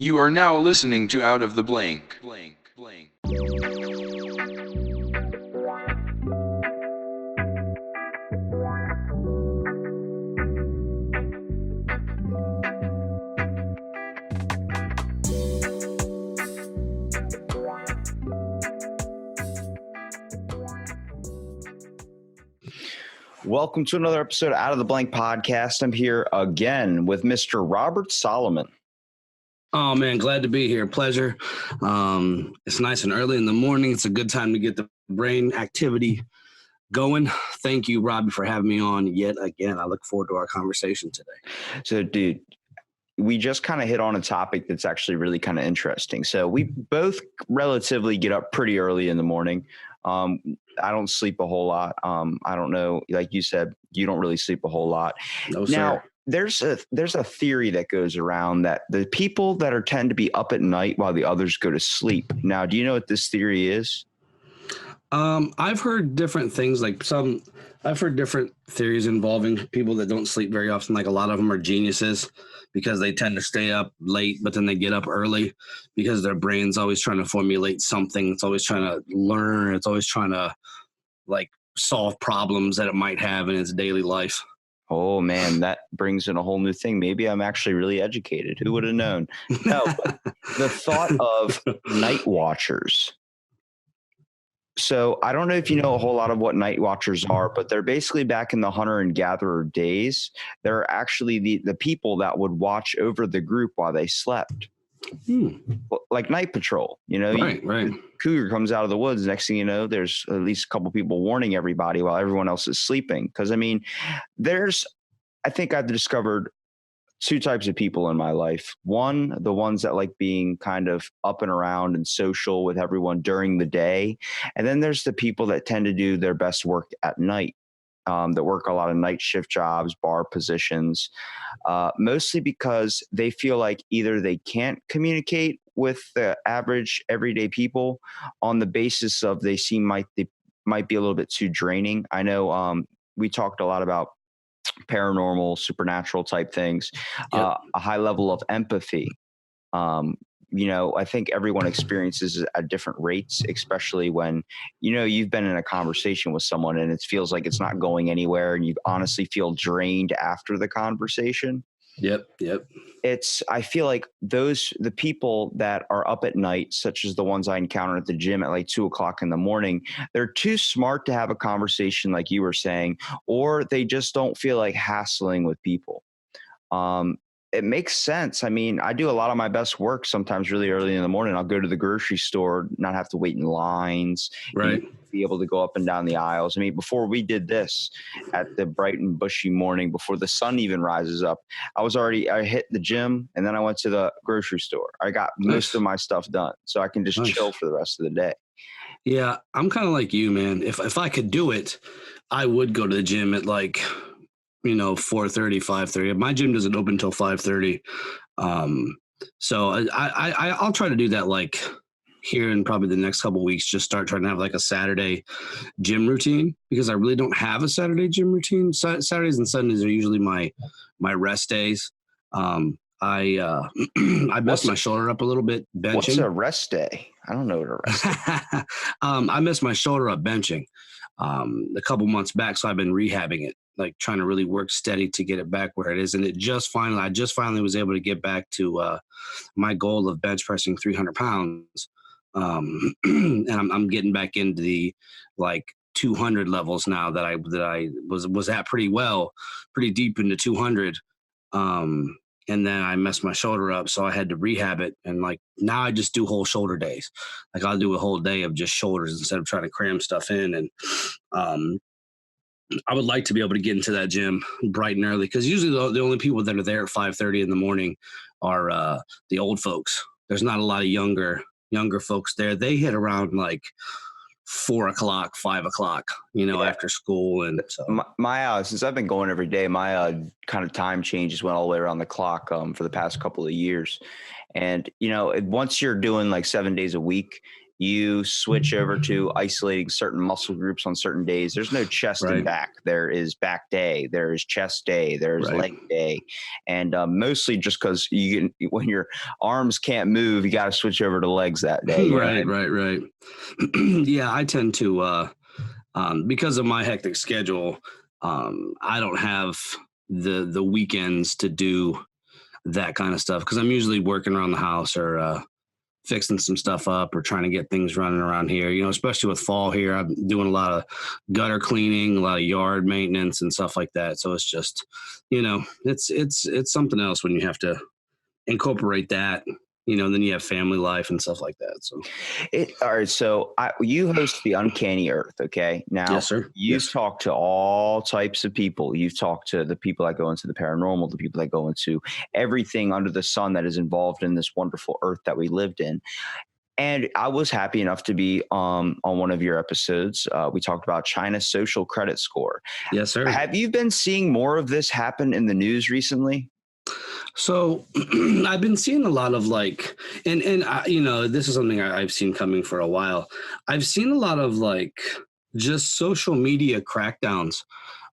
You are now listening to Out of the Blank. Welcome to another episode of Out of the Blank podcast. I'm here again with Mr. Robert Solomon. Oh man, glad to be here. Pleasure. It's nice and early in the morning. It's a good time to get the brain activity going. Thank you, Robbie, for having me on yet again. I look forward to our conversation today. So, dude, we just kind of hit on a topic that's actually really kind of interesting. So we both relatively get up pretty early in the morning. I don't sleep a whole lot. I don't know, like you said, you don't really sleep a whole lot. No, Now, sir. there's a theory that goes around that the people that tend to be up at night while the others go to sleep. Now, do you know what this theory is? I've heard different things. I've heard different theories involving people that don't sleep very often. Like a lot of them are geniuses because they tend to stay up late, but then they get up early because their brain's always trying to formulate something. It's always trying to learn. It's always trying to solve problems that it might have in its daily life. Oh man, that brings in a whole new thing. Maybe I'm actually really educated. Who would have known? No, but the thought of night watchers. So I don't know if you know a whole lot of what night watchers are, but they're basically back in the hunter and gatherer days. They're actually the people that would watch over the group while they slept. Like night patrol, Right. Cougar comes out of the woods. Next thing you know, there's at least a couple people warning everybody while everyone else is sleeping. Because I think I've discovered two types of people in my life. One, the ones that like being kind of up and around and social with everyone during the day. And then there's the people that tend to do their best work at night, that work a lot of night shift jobs, bar positions, mostly because they feel like either they can't communicate with the average everyday people on the basis of they might be a little bit too draining. I know we talked a lot about paranormal, supernatural type things, Yep. a high level of empathy. I think everyone experiences it at different rates, especially when, you've been in a conversation with someone and it feels like it's not going anywhere and you honestly feel drained after the conversation. Yep. I feel like the people that are up at night, such as the ones I encounter at the gym at like 2:00 in the morning, they're too smart to have a conversation like you were saying, or they just don't feel like hassling with people. It makes sense. I mean, I do a lot of my best work sometimes really early in the morning. I'll go to the grocery store, not have to wait in lines, Right. be able to go up and down the aisles. I mean, before we did this at the bright and bushy morning, before the sun even rises up, I hit the gym and then I went to the grocery store. I got most of my stuff done so I can just chill for the rest of the day. Yeah, I'm kind of like you, man. If I could do it, I would go to the gym at 4:30, 5:30. My gym doesn't open until 5:30. So I'll try to do that here in probably the next couple of weeks. Just start trying to have like a Saturday gym routine because I really don't have a Saturday gym routine. Saturdays and Sundays are usually my rest days. I messed my shoulder up a little bit benching. What's a rest day? I don't know what a rest day. I messed my shoulder up benching a couple months back, so I've been rehabbing it, like trying to really work steady to get it back where it is. And I just finally was able to get back to my goal of bench pressing 300 pounds. And I'm getting back into the 200 levels now that I was at pretty deep into 200. And then I messed my shoulder up, so I had to rehab it. And now I just do whole shoulder days. I'll do a whole day of just shoulders instead of trying to cram stuff in. And I would like to be able to get into that gym bright and early because usually the only people that are there at 5:30 in the morning are the old folks. There's not a lot of younger folks there. They hit around 4:00, 5:00, after school. And so my since I've been going every day, my kind of time changes went all the way around the clock for the past couple of years. And, once you're doing 7 days a week, you switch over to isolating certain muscle groups on certain days. There's no chest and Right. back. There is back day. There is chest day. There's Right. leg day. And mostly just because when your arms can't move, you got to switch over to legs that day. You know what I Right. Yeah, I tend to because of my hectic schedule, I don't have the weekends to do that kind of stuff because I'm usually working around the house or fixing some stuff up or trying to get things running around here. You know, especially with fall here, I'm doing a lot of gutter cleaning, a lot of yard maintenance and stuff like that. So it's just, you know, it's something else when you have to incorporate that. You know, and then you have family life and stuff like that. So, All right, so you host the Uncanny Earth, okay? Now, yes, sir. you've Yes. talked to all types of people. You've talked to the people that go into the paranormal, the people that go into everything under the sun that is involved in this wonderful Earth that we lived in. And I was happy enough to be on one of your episodes. We talked about China's social credit score. Yes, sir. Have you been seeing more of this happen in the news recently? So I've been seeing a lot of like, and I, you know, this is something I've seen coming for a while. I've seen a lot of like just social media crackdowns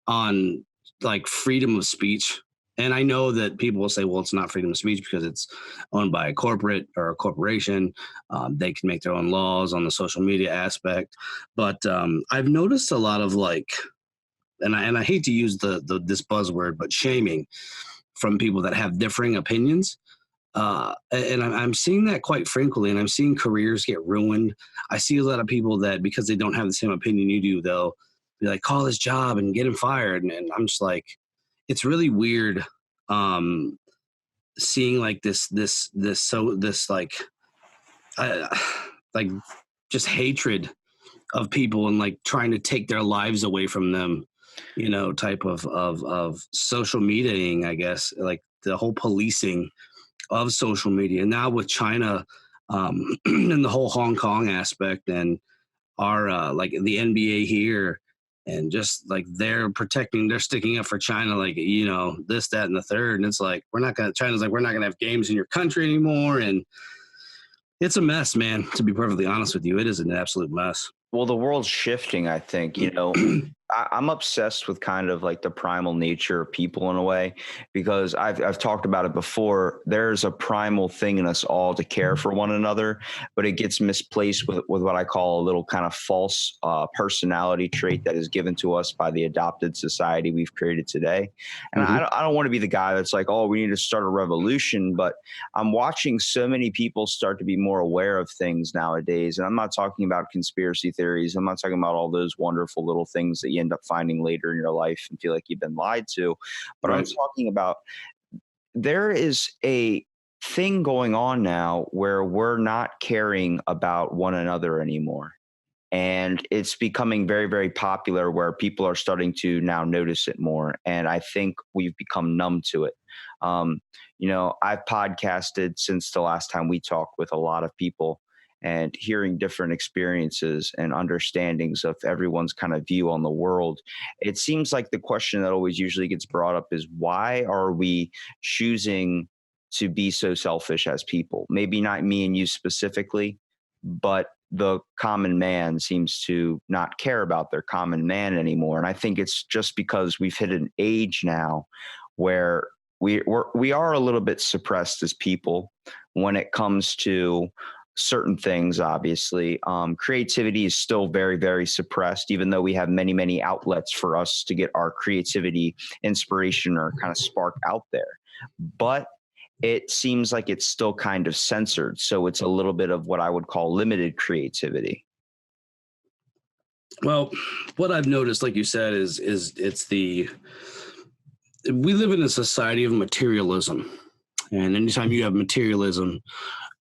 on like freedom of speech. And I know that people will say, well, it's not freedom of speech because it's owned by a corporate or a corporation. They can make their own laws on the social media aspect. But I've noticed a lot of like, and I hate to use the this buzzword, but shaming from people that have differing opinions. And I'm seeing that quite frequently, and I'm seeing careers get ruined. I see a lot of people that because they don't have the same opinion you do, they'll be like, call this job and get him fired. And I'm just like, it's really weird um, seeing like this uh, like just hatred of people and like trying to take their lives away from them, you know, type of social mediaing, I guess, like the whole policing of social media. And now with China and the whole Hong Kong aspect and our like the NBA here and just like they're sticking up for China, like, you know, this, that, and the third. And it's like, China's like, we're not going to have games in your country anymore. And it's a mess, man. To be perfectly honest with you, it is an absolute mess. Well, the world's shifting, I think. I'm obsessed with kind of like the primal nature of people in a way, because I've talked about it before. There's a primal thing in us all to care for one another, but it gets misplaced with what I call a little kind of false personality trait that is given to us by the adopted society we've created today. And Hmm. I don't want to be the guy that's like, oh, we need to start a revolution, but I'm watching so many people start to be more aware of things nowadays. And I'm not talking about conspiracy theories. I'm not talking about all those wonderful little things that you end up finding later in your life and feel like you've been lied to. But I'm Right. talking about there is a thing going on now where we're not caring about one another anymore. And it's becoming very, very popular where people are starting to now notice it more. And I think we've become numb to it. Um, I've podcasted since the last time we talked with a lot of people and hearing different experiences and understandings of everyone's kind of view on the world. It seems like the question that always usually gets brought up is why are we choosing to be so selfish as people? Maybe not me and you specifically, but the common man seems to not care about their common man anymore. And I think it's just because we've hit an age now where we are a little bit suppressed as people when it comes to certain things. Obviously, creativity is still very, very suppressed, even though we have many, many outlets for us to get our creativity, inspiration, or kind of spark out there. But it seems like it's still kind of censored. So it's a little bit of what I would call limited creativity. Well, what I've noticed, like you said, is we live in a society of materialism. And anytime you have materialism,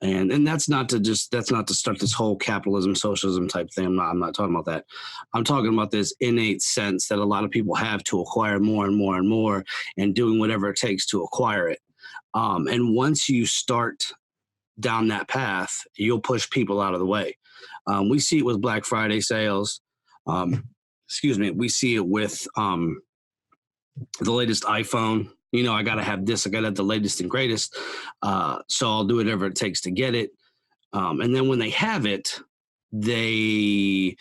and that's not to start this whole capitalism, socialism type thing. I'm not talking about that. I'm talking about this innate sense that a lot of people have to acquire more and more and more and doing whatever it takes to acquire it. And once you start down that path, you'll push people out of the way. We see it with Black Friday sales. Excuse me. We see it with the latest iPhone. You know, I got to have this. I got to have the latest and greatest. So I'll do whatever it takes to get it. And then when they have it, they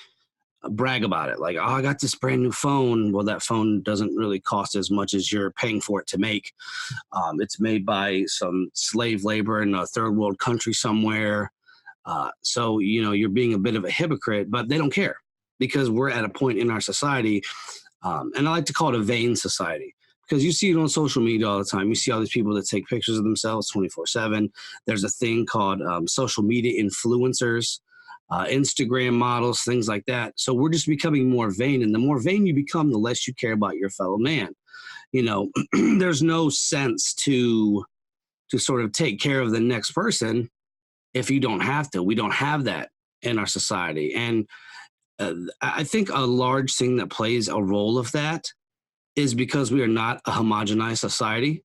brag about it. Like, oh, I got this brand new phone. Well, that phone doesn't really cost as much as you're paying for it to make. It's made by some slave labor in a third world country somewhere. So, you're being a bit of a hypocrite, but they don't care because we're at a point in our society. And I like to call it a vain society because you see it on social media all the time. You see all these people that take pictures of themselves 24/7. There's a thing called social media influencers, Instagram models, things like that. So we're just becoming more vain. And the more vain you become, the less you care about your fellow man. There's no sense to sort of take care of the next person if you don't have to. We don't have that in our society. And I think a large thing that plays a role of that is because we are not a homogenized society.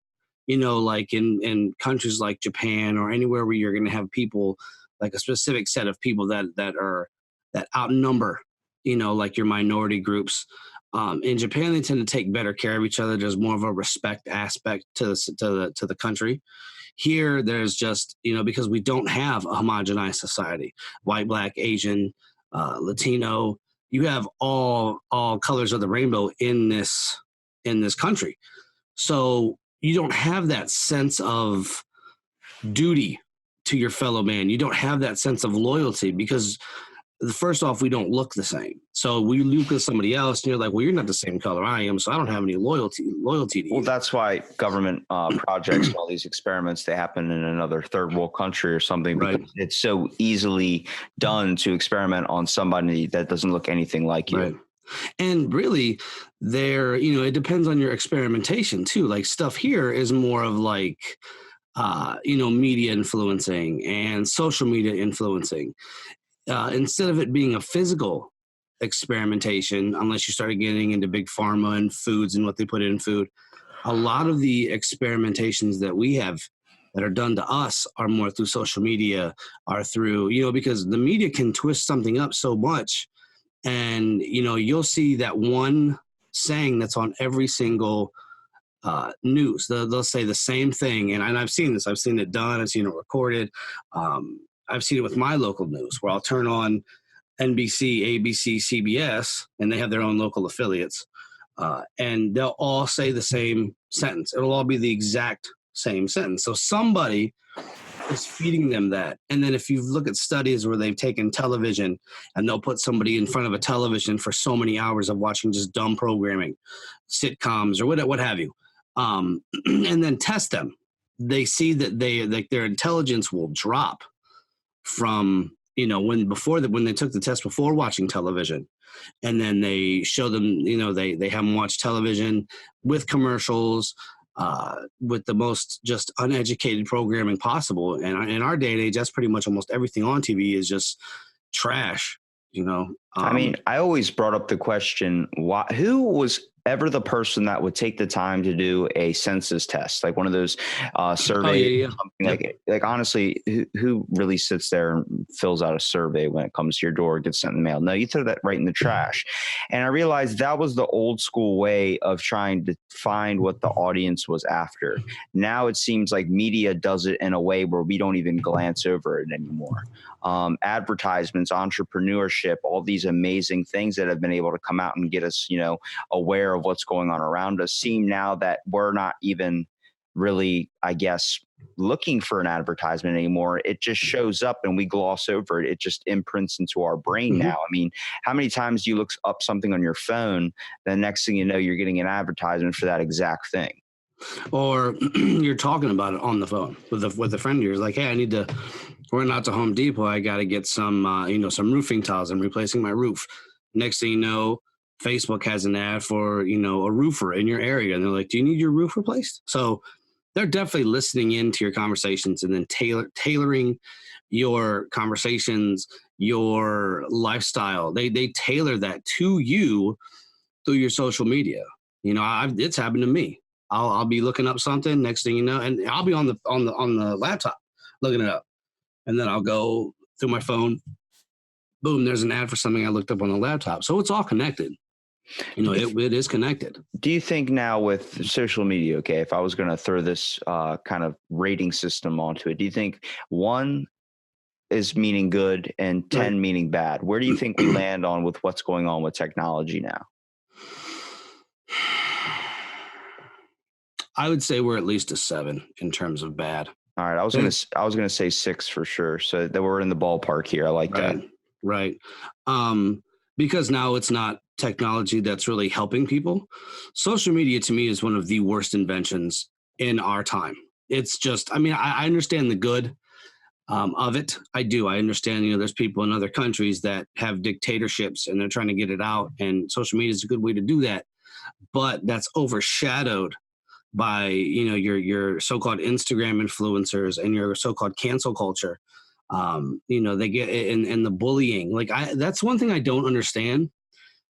Like in countries like Japan or anywhere where you're going to have people, like a specific set of people that outnumber, like your minority groups. In Japan, they tend to take better care of each other. There's more of a respect aspect to the country. Here, there's just, because we don't have a homogenized society, white, black, Asian, Latino, you have all colors of the rainbow in this country. So you don't have that sense of duty to your fellow man. You don't have that sense of loyalty because first off, we don't look the same. So we look at somebody else and you're like, well, you're not the same color I am. So I don't have any loyalty to you. Well, that's why government projects and all these experiments, they happen in another third world country or something, because Right. it's so easily done to experiment on somebody that doesn't look anything like you. Right. And really, it depends on your experimentation too. Like stuff here is more of like, media influencing and social media influencing. Instead of it being a physical experimentation, unless you started getting into big pharma and foods and what they put in food, a lot of the experimentations that we have that are done to us are more through social media, are through, because the media can twist something up so much. And, you'll see that one saying that's on every single news. They'll say the same thing. And I've seen this. I've seen it done. I've seen it recorded. I've seen it with my local news where I'll turn on NBC, ABC, CBS, and they have their own local affiliates. And they'll all say the same sentence. It'll all be the exact same sentence. So somebody is feeding them that. And then if you look at studies where they've taken television and they'll put somebody in front of a television for so many hours of watching just dumb programming, sitcoms or what have you, and then test them, they see that their intelligence will drop from when they took the test before watching television, and then they show them they have them watch television with commercials, with the most just uneducated programming possible. And in our day and age, that's pretty much almost everything on TV is just trash. I mean, I always brought up the question, who was ever the person that would take the time to do a census test, like one of those surveys, something like honestly, who really sits there and fills out a survey when it comes to your door, gets sent in the mail? No, you throw that right in the trash. And I realized that was the old school way of trying to find what the audience was after. Now it seems like media does it in a way where we don't even glance over it anymore. Advertisements, entrepreneurship, all these amazing things that have been able to come out and get us, aware of what's going on around us, seem now that we're not even really, I guess, looking for an advertisement anymore. It just shows up and we gloss over it. It just imprints into our brain now. I mean, how many times do you look up something on your phone, the next thing you know, you're getting an advertisement for that exact thing? Or you're talking about it on the phone with a friend of yours, like, hey, I need to run out to Home Depot. I got to get some, some roofing tiles. I'm replacing my roof. Next thing you know, Facebook has an ad for, a roofer in your area. And they're like, do you need your roof replaced? So they're definitely listening into your conversations and then tailoring your conversations, your lifestyle. They tailor that to you through your social media. It's happened to me. I'll be looking up something, next thing you know, and I'll be on the laptop looking it up. And then I'll go through my phone. Boom, there's an ad for something I looked up on the laptop. So it's all connected. It is connected. Do you think now with social media, okay, if I was going to throw this kind of rating system onto it, do you think one, is meaning good and 10 Right. meaning bad. Where do you think we land on with what's going on with technology now? I would say we're at least a 7 in terms of bad. All right, I was gonna say 6 for sure. So that we're in the ballpark here. I like that. Right. Right. Um, because now it's not technology that's really helping people. Social media to me is one of the worst inventions in our time. It's just, I mean, I understand the good of it. I do. I understand, there's people in other countries that have dictatorships and they're trying to get it out, and social media is a good way to do that. But that's overshadowed by your so-called Instagram influencers and your so-called cancel culture. They get and the bullying. Like that's one thing I don't understand,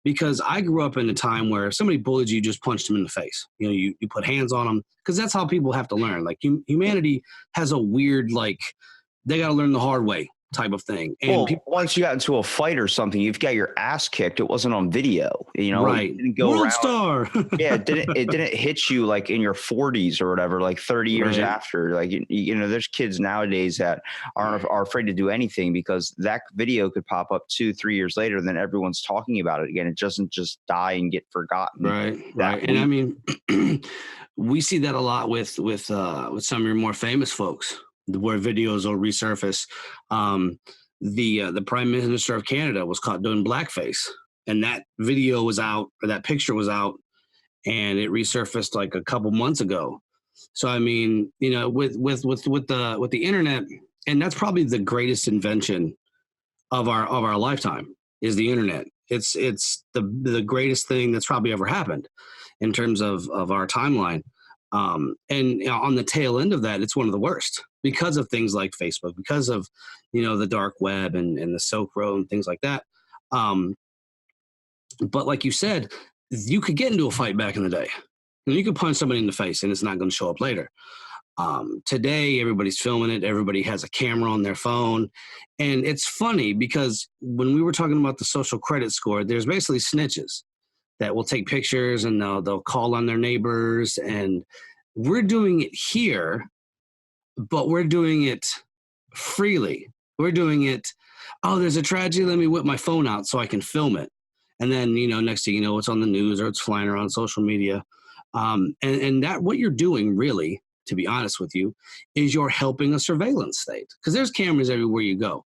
because I grew up in a time where if somebody bullied you, just punched them in the face. You put hands on them, because that's how people have to learn. Like humanity has a weird, like, they got to learn the hard way type of thing. And Well, people, once you got into a fight or something, you've got your ass kicked. It wasn't on video. right, You didn't go world around. star. Yeah, it didn't hit you like in your 40s or whatever, like 30 years Right. after. Like there's kids nowadays that are afraid to do anything because that video could pop up 2-3 years later, then everyone's talking about it again. It doesn't just die and get forgotten. Right, That right. And I mean, we see that a lot with some of your more famous folks, where videos will resurface. Um, the Prime Minister of Canada was caught doing blackface, and that video was out, or that picture was out, and it resurfaced like a couple months ago. So I mean, with the internet, and that's probably the greatest invention of our lifetime, is the internet. It's the greatest thing that's probably ever happened in terms of our timeline. And on the tail end of that, it's one of the worst, because of things like Facebook, because of the dark web and the Silk Road and things like that. Um, but like you said, you could get into a fight back in the day, and you could punch somebody in the face, and it's not going to show up later. Today, everybody's filming it. Everybody has a camera on their phone. And it's funny, because when we were talking about the social credit score, there's basically snitches that will take pictures, and they'll call on their neighbors. And we're doing it here, but we're doing it freely. We're doing it, oh, there's a tragedy. Let me whip my phone out so I can film it. And then, next thing you know, it's on the news or it's flying around social media. And that, what you're doing really, to be honest with you, is you're helping a surveillance state, because there's cameras everywhere you go.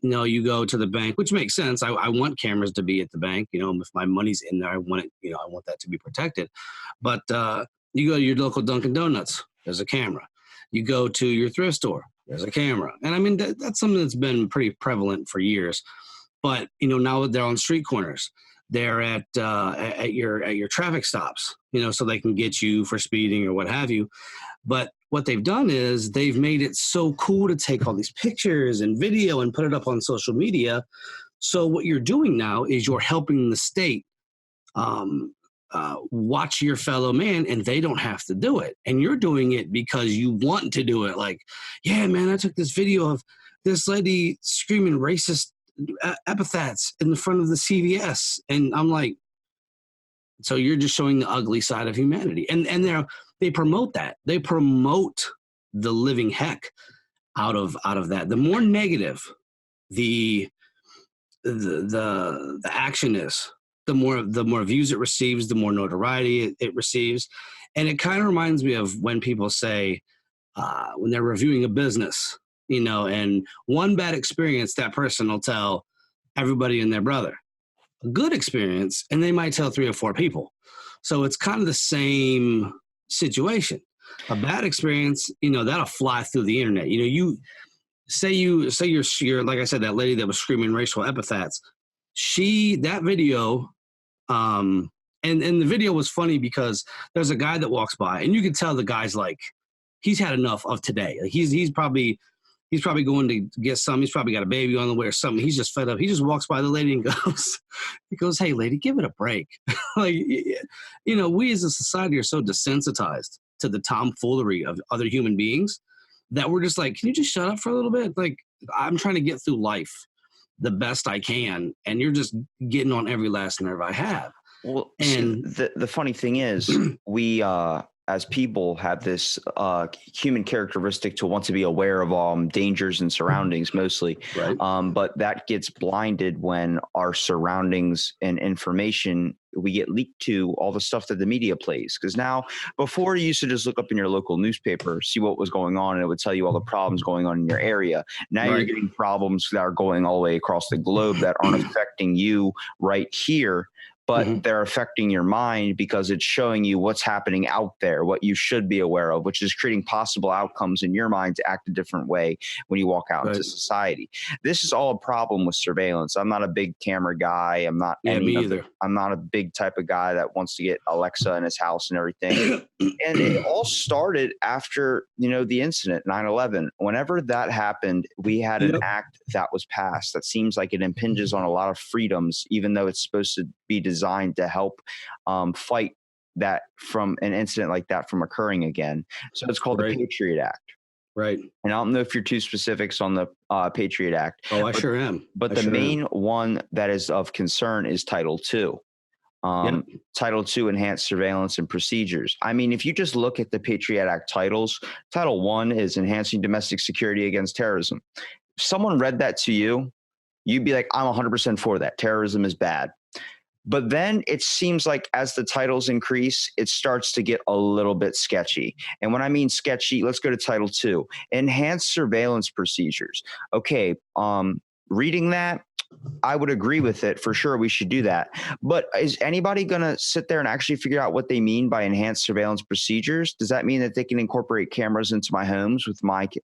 You go to the bank, which makes sense. I want cameras to be at the bank. If my money's in there, I want it. I want that to be protected. But you go to your local Dunkin' Donuts, there's a camera. You go to your thrift store, there's a camera. And I mean, that's something that's been pretty prevalent for years. But now they're on street corners. They're at your traffic stops, so they can get you for speeding or what have you. But what they've done is they've made it so cool to take all these pictures and video and put it up on social media. So what you're doing now is you're helping the state watch your fellow man, and they don't have to do it. And you're doing it because you want to do it. Like, yeah, man, I took this video of this lady screaming racist epithets in the front of the CVS. And I'm like, so you're just showing the ugly side of humanity. And they promote that. They promote the living heck out of that. The more negative the action is, the more views it receives, the more notoriety it receives. And it kind of reminds me of when people say, when they're reviewing a business, and one bad experience, that person will tell everybody and their brother. A good experience, and they might tell 3 or 4 people. So it's kind of the same situation. A bad experience, that'll fly through the internet. You say you're like I said, that lady that was screaming racial epithets. That video, and the video was funny because there's a guy that walks by, and you can tell the guy's like, he's had enough of today. Like he's probably going to get some. He's probably got a baby on the way or something. He's just fed up. He just walks by the lady and goes, "Hey, lady, give it a break." Like, we as a society are so desensitized to the tomfoolery of other human beings that we're just like, can you just shut up for a little bit? Like, I'm trying to get through life the best I can, and you're just getting on every last nerve I have. Well, And see, the funny thing is, we as people have this human characteristic to want to be aware of dangers and surroundings mostly. Right. But that gets blinded when our surroundings and information, we get leaked to all the stuff that the media plays. Because now, before you used to just look up in your local newspaper, see what was going on, and it would tell you all the problems going on in your area. Now you're Right. getting problems that are going all the way across the globe that aren't affecting you right here, but Mhm. they're affecting your mind because it's showing you what's happening out there, what you should be aware of, which is creating possible outcomes in your mind to act a different way when you walk out Right. into society. This is all a problem with surveillance. I'm not a big camera guy. I'm not Yeah, any me of either. I'm not a big type of guy that wants to get Alexa in his house and everything. And it all started after, the incident, 9/11. Whenever that happened, we had an Yep. act that was passed that seems like it impinges on a lot of freedoms, even though it's supposed to be designed to help fight that from an incident like that from occurring again. So it's called the Right. Patriot Act. Right. And I don't know if you're too specifics on the Patriot Act, Oh, I but, sure am. but I the sure main am. one that is of concern is Title II. Yep. Title II, enhanced surveillance and procedures. I mean, if you just look at the Patriot Act titles, Title I is enhancing domestic security against terrorism. If someone read that to you, you'd be like, I'm 100% for that. Terrorism is bad. But then it seems like as the titles increase, it starts to get a little bit sketchy. And when I mean sketchy, let's go to Title II, enhanced surveillance procedures. Okay, reading that, I would agree with it for sure. We should do that. But is anybody going to sit there and actually figure out what they mean by enhanced surveillance procedures? Does that mean that they can incorporate cameras into my homes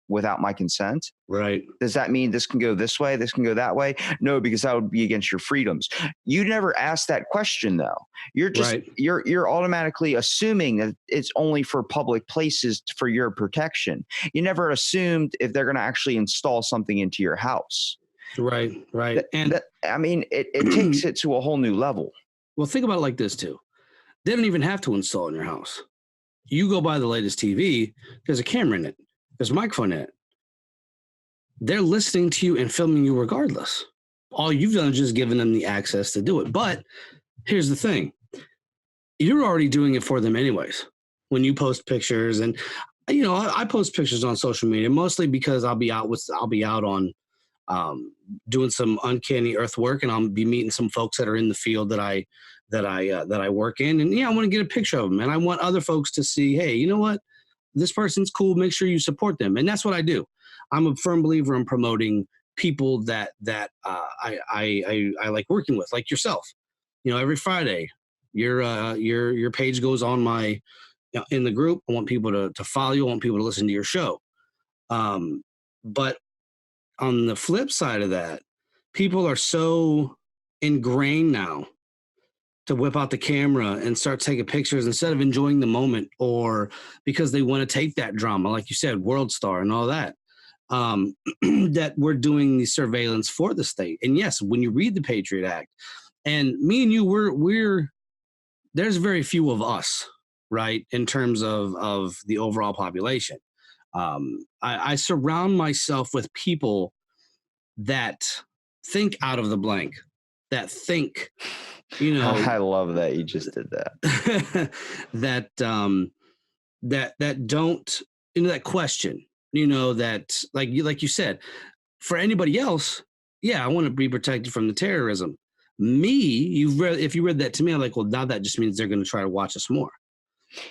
without my consent? Right. Does that mean this can go this way? This can go that way? No, because that would be against your freedoms. You never asked that question though. You're just Right. you're automatically assuming that it's only for public places for your protection. You never assumed if they're going to actually install something into your house. Right. Right. And It takes it to a whole new level. well, think about it like this too. They don't even have to install in your house. You go buy the latest TV, there's a camera in it, there's a microphone in it. They're listening to you and filming you regardless. All you've done is just given them the access to do it. But here's the thing. You're already doing it for them anyways. When you post pictures, and I post pictures on social media mostly because I'll be out on doing some Uncanny Earth work, and I'll be meeting some folks that are in the field that I work in, and I want to get a picture of them, and I want other folks to see, hey, you know what, this person's cool. Make sure you support them, and that's what I do. I'm a firm believer in promoting people that I like working with, like yourself. Every Friday, your page goes on my in the group. I want people to follow you. I want people to listen to your show. But on the flip side of that, people are so ingrained now to whip out the camera and start taking pictures instead of enjoying the moment, or because they want to take that drama, like you said, World Star and all that, that we're doing the surveillance for the state. And yes, when you read the Patriot Act, and me and you, we're there's very few of us, right, in terms of the overall population. I surround myself with people that think out of the blank, that think, I love that you just did that. that don't, that question, that like you said, for anybody else, yeah, I want to be protected from the terrorism. Me, if you read that to me, I'm like, well, now that just means they're going to try to watch us more,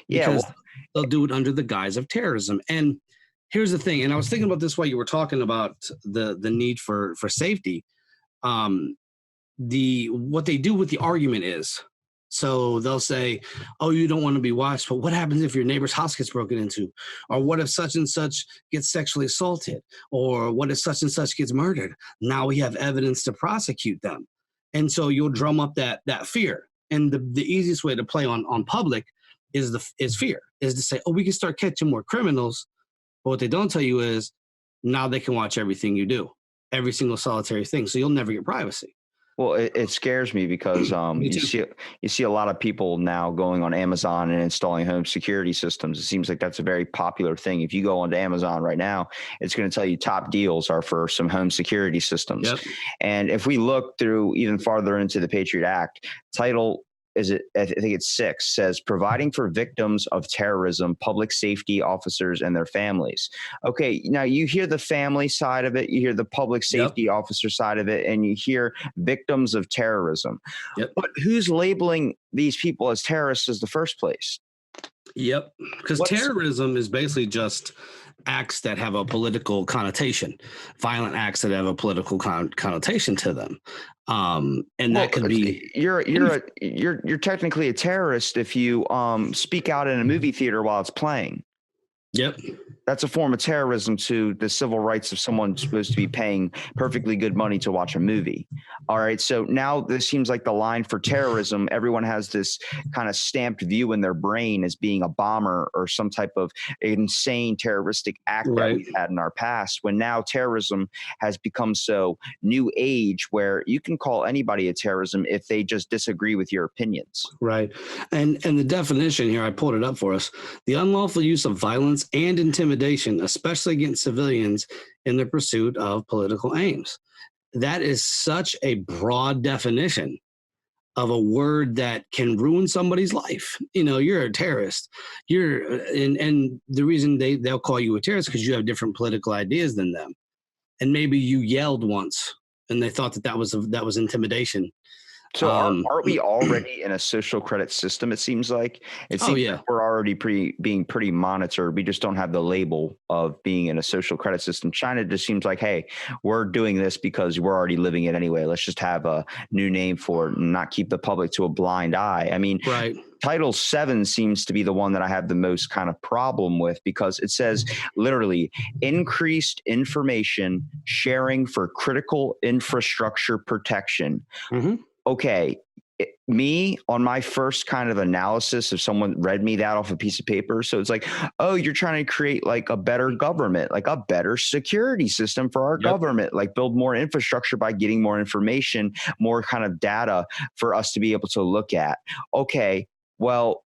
Yeah, because well, they'll do it under the guise of terrorism. And here's the thing, and I was thinking about this while you were talking about the need for safety. What they do with the argument is, so they'll say, oh, you don't want to be watched, but what happens if your neighbor's house gets broken into? Or what if such and such gets sexually assaulted? Or what if such and such gets murdered? Now we have evidence to prosecute them. And so you'll drum up that fear. And the easiest way to play on public is fear, is to say, oh, we can start catching more criminals. But what they don't tell you is now they can watch everything you do, every single solitary thing. So you'll never get privacy. Well, it scares me because Me you too. see a lot of people now going on Amazon and installing home security systems. It seems like that's a very popular thing. If you go onto Amazon right now, it's going to tell you top deals are for some home security systems. Yep. And if we look through even farther into the Patriot Act, Title I think it's 6, says providing for victims of terrorism, public safety officers and their families. Okay, now you hear the family side of it, you hear the public safety officer side of it, and you hear victims of terrorism. Yep. But who's labeling these people as terrorists in the first place? Yep. Because terrorism is basically just acts that have a political connotation, violent acts that have a political connotation to them. And that could be you're technically a terrorist if you speak out in a movie theater while it's playing. Yep. That's a form of terrorism to the civil rights of someone supposed to be paying perfectly good money to watch a movie. All right. So now this seems like the line for terrorism. Everyone has this kind of stamped view in their brain as being a bomber or some type of insane terroristic act that we've had in our past, when now terrorism has become so new age where you can call anybody a terrorism if they just disagree with your opinions. Right. And the definition here, I pulled it up for us: the unlawful use of violence and intimidation, especially against civilians in the pursuit of political aims. That is such a broad definition of a word that can ruin somebody's life. You're a terrorist. And the reason they'll call you a terrorist because you have different political ideas than them. And maybe you yelled once and they thought that was intimidation. So aren't we already in a social credit system? It seems like like we're already being pretty monitored. We just don't have the label of being in a social credit system. China just seems like, hey, we're doing this because we're already living it anyway. Let's just have a new name for it and not keep the public to a blind eye. I mean, right. Title 7 seems to be the one that I have the most kind of problem with, because it says literally increased information sharing for critical infrastructure protection. Mm-hmm. Okay, me on my first kind of analysis, if someone read me that off a piece of paper, so it's like, oh, you're trying to create like a better government, like a better security system for our government, like build more infrastructure by getting more information, more kind of data for us to be able to look at. Okay, well,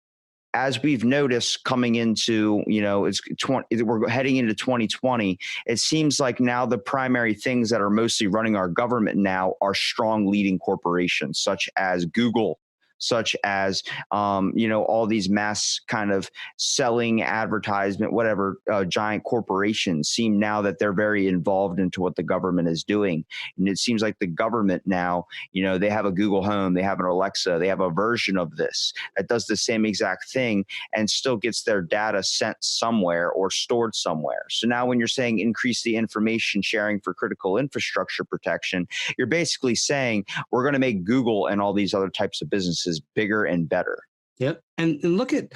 as we've noticed coming into, we're heading into 2020, it seems like now the primary things that are mostly running our government now are strong leading corporations such as Google, such as, all these mass kind of selling advertisement, whatever, giant corporations seem now that they're very involved into what the government is doing. And it seems like the government now, they have a Google Home, they have an Alexa, they have a version of this that does the same exact thing and still gets their data sent somewhere or stored somewhere. So now when you're saying increase the information sharing for critical infrastructure protection, you're basically saying we're going to make Google and all these other types of businesses bigger and better. Yep. And look at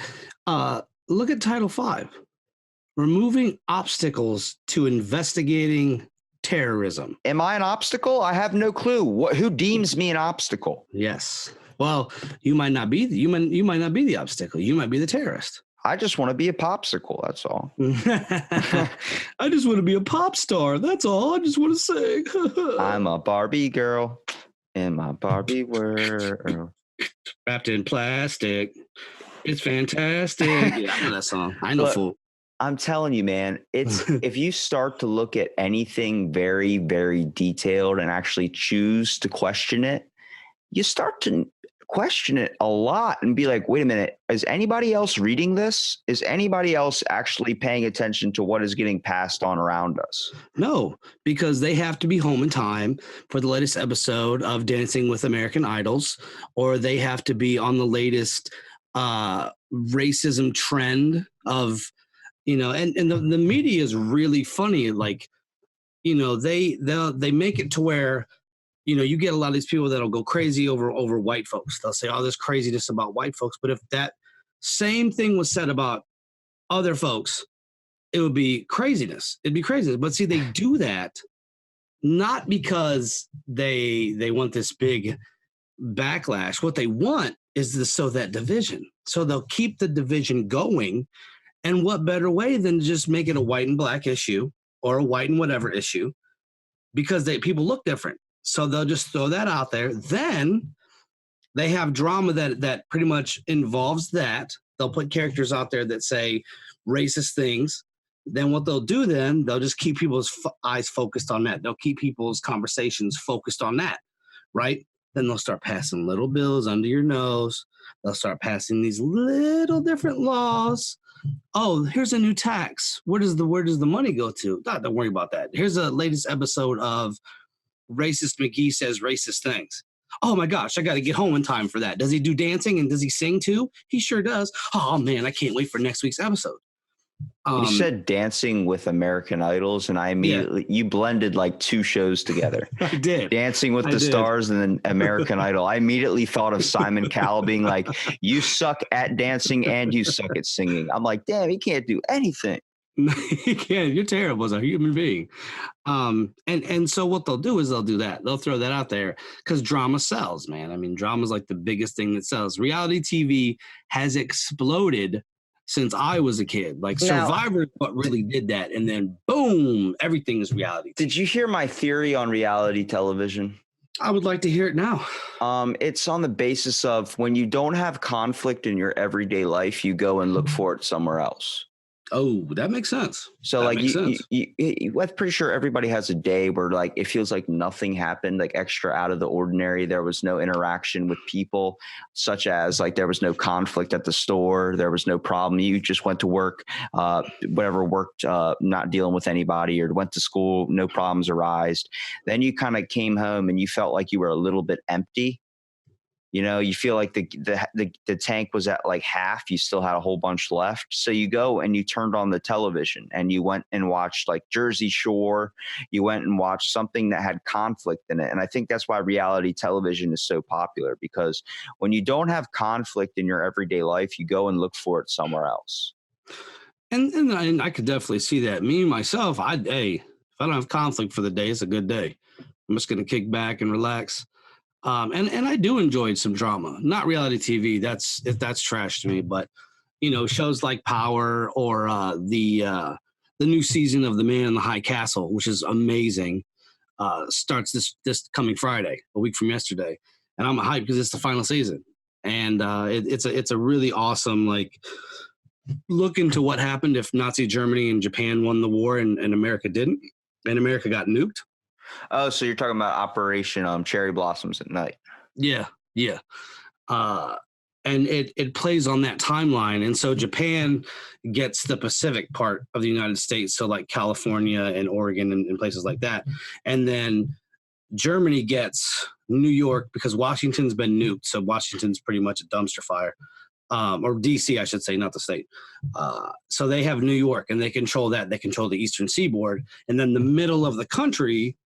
Title 5, removing obstacles to investigating terrorism. Am I an obstacle? I have no clue. Who deems me an obstacle? Yes. Well, you might not be the obstacle. You might be the terrorist. I just want to be a popsicle. That's all. I just want to be a pop star. That's all. I just want to sing. I'm a Barbie girl in my Barbie world. Wrapped in plastic. It's fantastic. Yeah, I know that song. I know. Fool. I'm telling you, man, it's if you start to look at anything very, very detailed and actually choose to question it, you start to question it a lot and be like, wait a minute, is anybody else reading this? Is anybody else actually paying attention to what is getting passed on around us? No, because they have to be home in time for the latest episode of Dancing with American Idols, or they have to be on the latest racism trend of, and the media is really funny. Like, they make it to where, you get a lot of these people that'll go crazy over white folks. They'll say all this craziness about white folks. But if that same thing was said about other folks, it would be craziness. It'd be craziness. But see, they do that not because they want this big backlash. What they want is to sow that division. So they'll keep the division going. And what better way than just make it a white and black issue or a white and whatever issue, because people look different. So they'll just throw that out there. Then they have drama that pretty much involves that. They'll put characters out there that say racist things. Then what they'll do they'll just keep people's eyes focused on that. They'll keep people's conversations focused on that, right? Then they'll start passing little bills under your nose. They'll start passing these little different laws. Oh, here's a new tax. Where does the money go to? Don't worry about that. Here's a latest episode of Racist McGee Says Racist Things. Oh my gosh, I got to get home in time for that. Does he do dancing and does he sing too? He sure does. Oh man, I can't wait for next week's episode. You said Dancing with American Idols, and I immediately you blended like two shows together. I did. Dancing with the Stars and then American Idol. I immediately thought of Simon Cowell being like, "You suck at dancing and you suck at singing." I'm like, damn, he can't do anything. You can't. You're terrible as a human being. And so what they'll do is they'll do that. They'll throw that out there because drama sells, man. I mean, drama is like the biggest thing that sells. Reality TV has exploded since I was a kid. Like Survivor is what really did that. And then boom, everything is reality. Did you hear my theory on reality television? I would like to hear it now. It's on the basis of when you don't have conflict in your everyday life, you go and look for it somewhere else. Oh, that makes sense. So like I'm pretty sure everybody has a day where like it feels like nothing happened, like extra out of the ordinary. There was no interaction with people, such as like there was no conflict at the store. There was no problem. You just went to work, worked, not dealing with anybody, or went to school, no problems arised. Then you kind of came home and you felt like you were a little bit empty. You know, you feel like the tank was at like half. You still had a whole bunch left. So you go and you turned on the television and you went and watched like Jersey Shore. You went and watched something that had conflict in it. And I think that's why reality television is so popular, because when you don't have conflict in your everyday life, you go and look for it somewhere else. And I could definitely see that. Me, myself, if I don't have conflict for the day, it's a good day. I'm just going to kick back and relax. And I do enjoy some drama, not reality TV. That's trash to me, but you know, shows like Power or the new season of The Man in the High Castle, which is amazing, starts this coming Friday, a week from yesterday, and I'm hyped because it's the final season, and it's a really awesome like look into what happened if Nazi Germany and Japan won the war and America didn't, and America got nuked. Oh, so you're talking about Operation Cherry Blossoms at Night. Yeah. And it plays on that timeline. And so Japan gets the Pacific part of the United States, so like California and Oregon and places like that. And then Germany gets New York because Washington's been nuked. So Washington's pretty much a dumpster fire. Or DC, I should say, not the state. So they have New York and they control that. They control the eastern seaboard. And then the middle of the country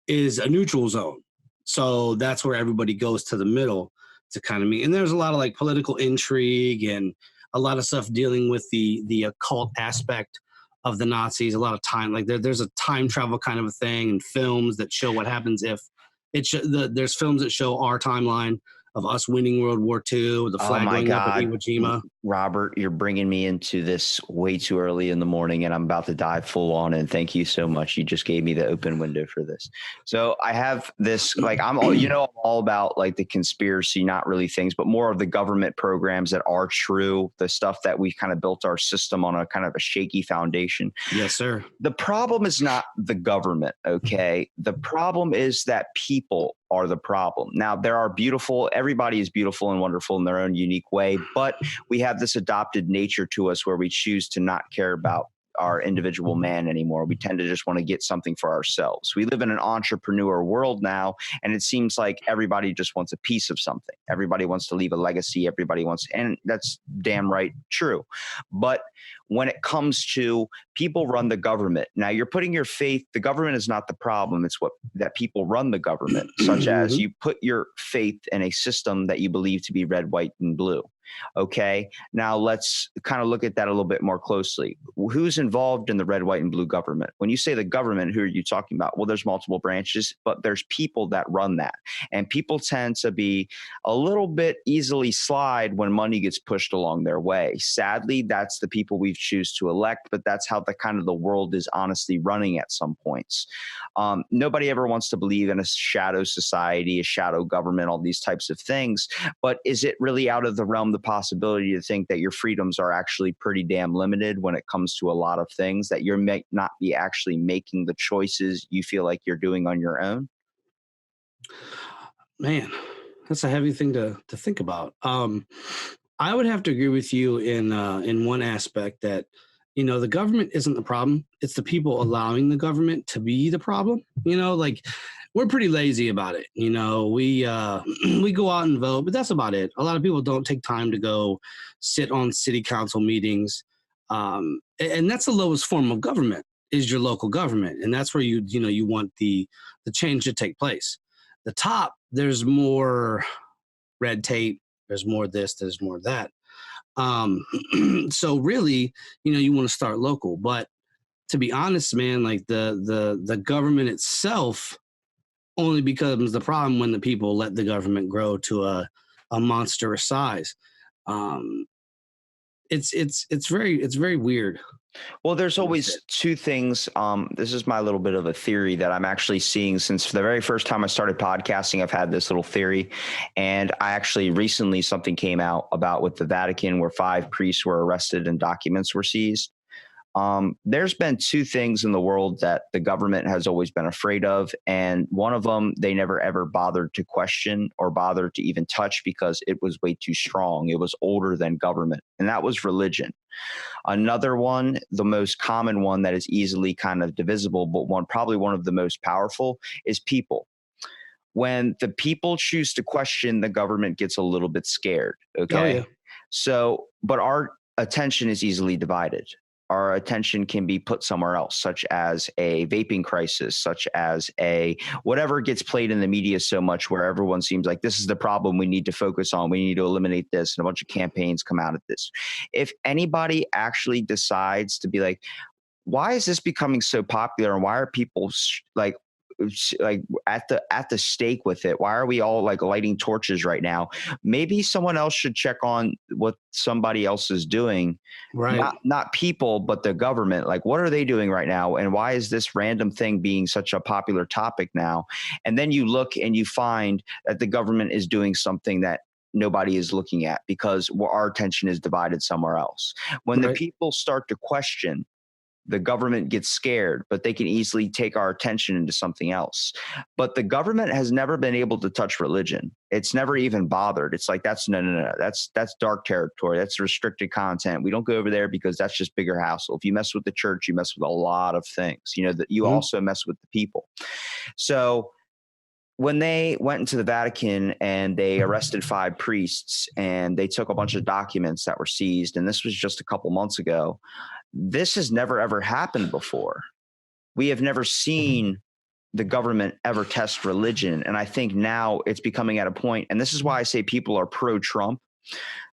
is a neutral zone. So that's where everybody goes to the middle to kind of meet. And there's a lot of like political intrigue and a lot of stuff dealing with the occult aspect of the Nazis. A lot of time, like there's a time travel kind of a thing, and films that show what happens if there's films that show our timeline of us winning World War II, the flag going up at Iwo Jima. Robert, you're bringing me into this way too early in the morning, and I'm about to dive full on. And thank you so much. You just gave me the open window for this. So I have this, like, I'm all about like the conspiracy, not really things, but more of the government programs that are true, the stuff that we kind of built our system on a kind of a shaky foundation. Yes, sir. The problem is not the government, okay? The problem is that people are the problem. Now, everybody is beautiful and wonderful in their own unique way, but we have this adopted nature to us where we choose to not care about our individual man anymore. We tend to just want to get something for ourselves. We live in an entrepreneur world now, and it seems like everybody just wants a piece of something. Everybody wants to leave a legacy. And that's damn right true. But when it comes to people run the government, now you're putting your faith, the government is not the problem. It's that people run the government, such as you put your faith in a system that you believe to be red, white, and blue. Okay. Now let's kind of look at that a little bit more closely. Who's involved in the red, white, and blue government? When you say the government, who are you talking about? Well, there's multiple branches, but there's people that run that. And people tend to be a little bit easily slide when money gets pushed along their way. Sadly, that's the people we choose to elect, but that's how the world is honestly running at some points. Nobody ever wants to believe in a shadow society, a shadow government, all these types of things. But is it really out of the realm the possibility to think that your freedoms are actually pretty damn limited when it comes to a lot of things, that you may not be actually making the choices you feel like you're doing on your own? Man, that's a heavy thing to think about. I would have to agree with you in one aspect that the government isn't the problem; it's the people allowing the government to be the problem. Like we're pretty lazy about it. We we go out and vote, but that's about it. A lot of people don't take time to go sit on city council meetings, and that's the lowest form of government is your local government, and that's where you want the change to take place. The top, there's more red tape, there's more this, there's more that. Um, so really, you want to start local. But to be honest, man, like the government itself only becomes the problem when the people let the government grow to a monstrous size. Um, it's very weird. Well, there's With always it. two things. This is my little bit of a theory that I'm actually seeing since the very first time I started podcasting. I've had this little theory, and I actually recently something came out about with the Vatican where 5 priests were arrested and documents were seized. There's been two things in the world that the government has always been afraid of. And one of them, they never ever bothered to question or bothered to even touch because it was way too strong. It was older than government, and that was religion. Another one, the most common one that is easily kind of divisible, but probably one of the most powerful is people. When the people choose to question, the government gets a little bit scared. Oh yeah, Okay. So, but our attention is easily divided. Our attention can be put somewhere else, such as a vaping crisis, such as a whatever gets played in the media so much where everyone seems like this is the problem we need to focus on. We need to eliminate this. And a bunch of campaigns come out of this. If anybody actually decides to be like, why is this becoming so popular and why are people like at the stake with it? Why are we all like lighting torches right now? Maybe someone else should check on what somebody else is doing, right, not people but the government. Like what are they doing right now, and why is this random thing being such a popular topic now? And then you look and you find that the government is doing something that nobody is looking at because our attention is divided somewhere else. When the right, people start to question, the government gets scared, but they can easily take our attention into something else. But the government has never been able to touch religion. It's never even bothered. It's like that's no. That's dark territory. That's restricted content. We don't go over there because that's just bigger hassle. If you mess with the church, you mess with a lot of things. That you mhm, also mess with the people. So when they went into the Vatican and they arrested 5 priests and they took a bunch of documents that were seized, and this was just a couple months ago, this has never ever happened before. We have never seen the government ever test religion. And I think now it's becoming at a point, and this is why I say people are pro Trump.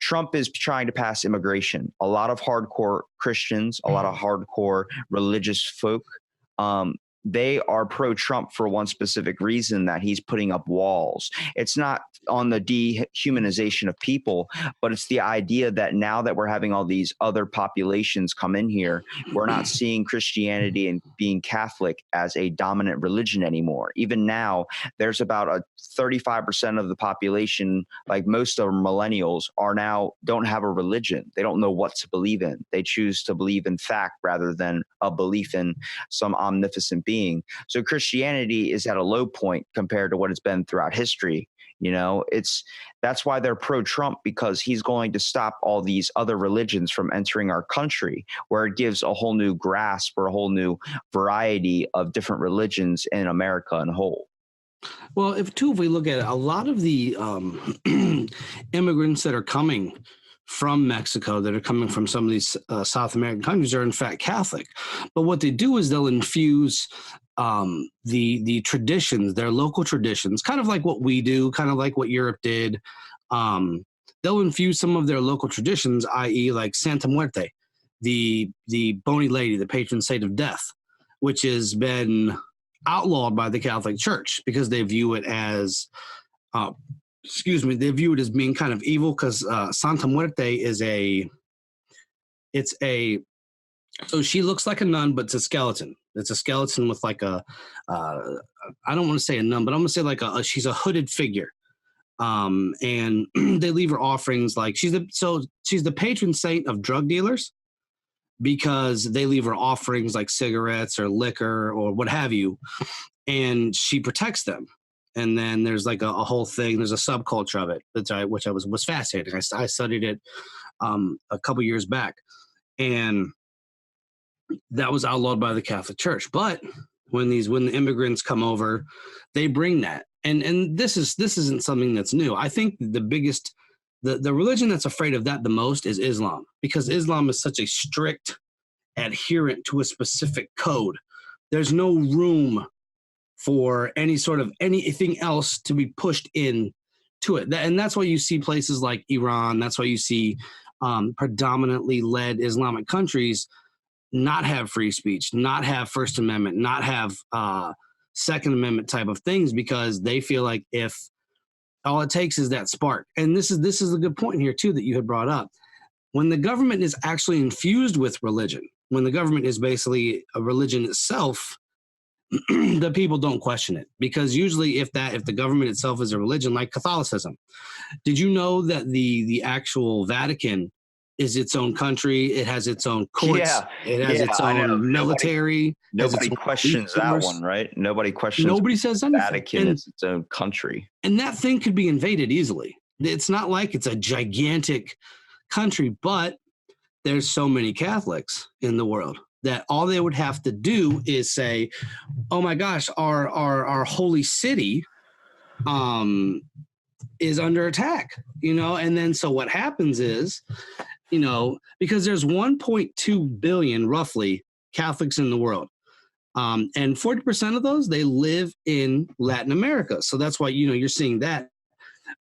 Trump is trying to pass immigration. A lot of hardcore Christians, a lot of hardcore religious folk, um, they are pro Trump for one specific reason, that he's putting up walls. It's not on the dehumanization of people, but it's the idea that now that we're having all these other populations come in here, we're not seeing Christianity and being Catholic as a dominant religion anymore. Even now, there's about a 35% of the population, like most of millennials, are now don't have a religion. They don't know what to believe in. They choose to believe in fact rather than a belief in some omnipotent being. So Christianity is at a low point compared to what it's been throughout history. That's why they're pro Trump, because he's going to stop all these other religions from entering our country, where it gives a whole new grasp or a whole new variety of different religions in America and whole. Well, if we look at it, a lot of the immigrants that are coming from Mexico, that are coming from some of these South American countries, are in fact Catholic. But what they do is they'll infuse the traditions, their local traditions, kind of like what we do, kind of like what Europe did. They'll infuse some of their local traditions, i.e., like Santa Muerte, the bony lady, the patron saint of death, which has been outlawed by the Catholic Church because they view it as, uh, they view it as being kind of evil, because Santa Muerte it's a, so she looks like a nun, but it's a skeleton. It's a skeleton with like uh, I don't want to say a nun, but I'm gonna say like she's a hooded figure. And they leave her offerings, like she's the patron saint of drug dealers, because they leave her offerings like cigarettes or liquor or what have you, and she protects them. and then there's like a whole thing. There's a subculture of it which was fascinating. I studied it a couple years back, and that was outlawed by the Catholic Church. But when the immigrants come over, they bring that, and this isn't something that's new. I think the religion that's afraid of that the most is Islam, because Islam is such a strict adherent to a specific code. There's no room for any sort of anything else to be pushed in to it. And that's why you see places like Iran. That's why you see predominantly led Islamic countries not have free speech, not have First Amendment, not have Second Amendment type of things, because they feel like if all it takes is that spark. And this is a good point here too that you had brought up. When the government is actually infused with religion, when the government is basically a religion itself, the people don't question it, because usually if the government itself is a religion, like Catholicism, did you know that the actual Vatican is its own country? It has its own courts. Yeah, It has its own military. Nobody questions that one, right? Nobody questions. Nobody says anything. Vatican is its own country, and that thing could be invaded easily. It's not like it's a gigantic country, but there's so many Catholics in the world that all they would have to do is say, "Oh my gosh, our holy city is under attack," and then so what happens is, because there's 1.2 billion roughly Catholics in the world, and 40% of those, they live in Latin America. So that's why you're seeing that.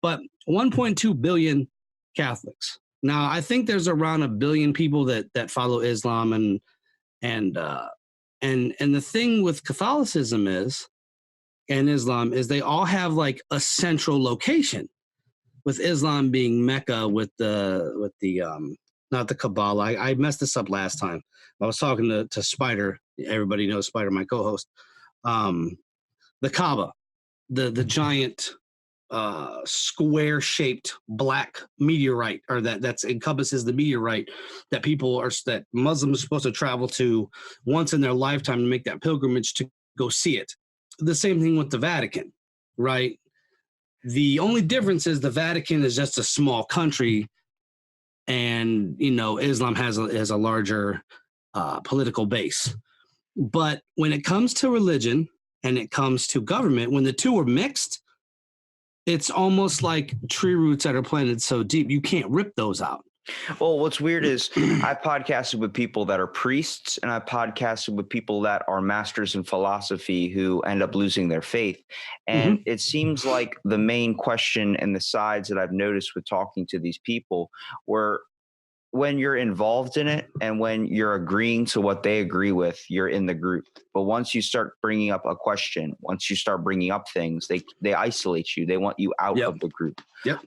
But 1.2 billion Catholics. Now, I think there's around 1 billion people that follow Islam, and the thing with Catholicism and Islam is they all have like a central location. With Islam being Mecca, with the not the Kabbalah. I messed this up last time. I was talking to Spider. Everybody knows Spider, my co-host. The Kaaba, the giant square-shaped black meteorite, or that encompasses the meteorite that Muslims are supposed to travel to once in their lifetime to make that pilgrimage to go see it. The same thing with the Vatican, right? The only difference is the Vatican is just a small country, and Islam has a larger political base. But when it comes to religion and it comes to government, when the two are mixed, it's almost like tree roots that are planted so deep you can't rip those out. Well, what's weird is I've podcasted with people that are priests, and I've podcasted with people that are masters in philosophy who end up losing their faith. And it seems like the main question and the sides that I've noticed with talking to these people were, when you're involved in it and when you're agreeing to what they agree with, you're in the group. But once you start bringing up a question, once you start bringing up things, they isolate you. They want you out of the group. Yep.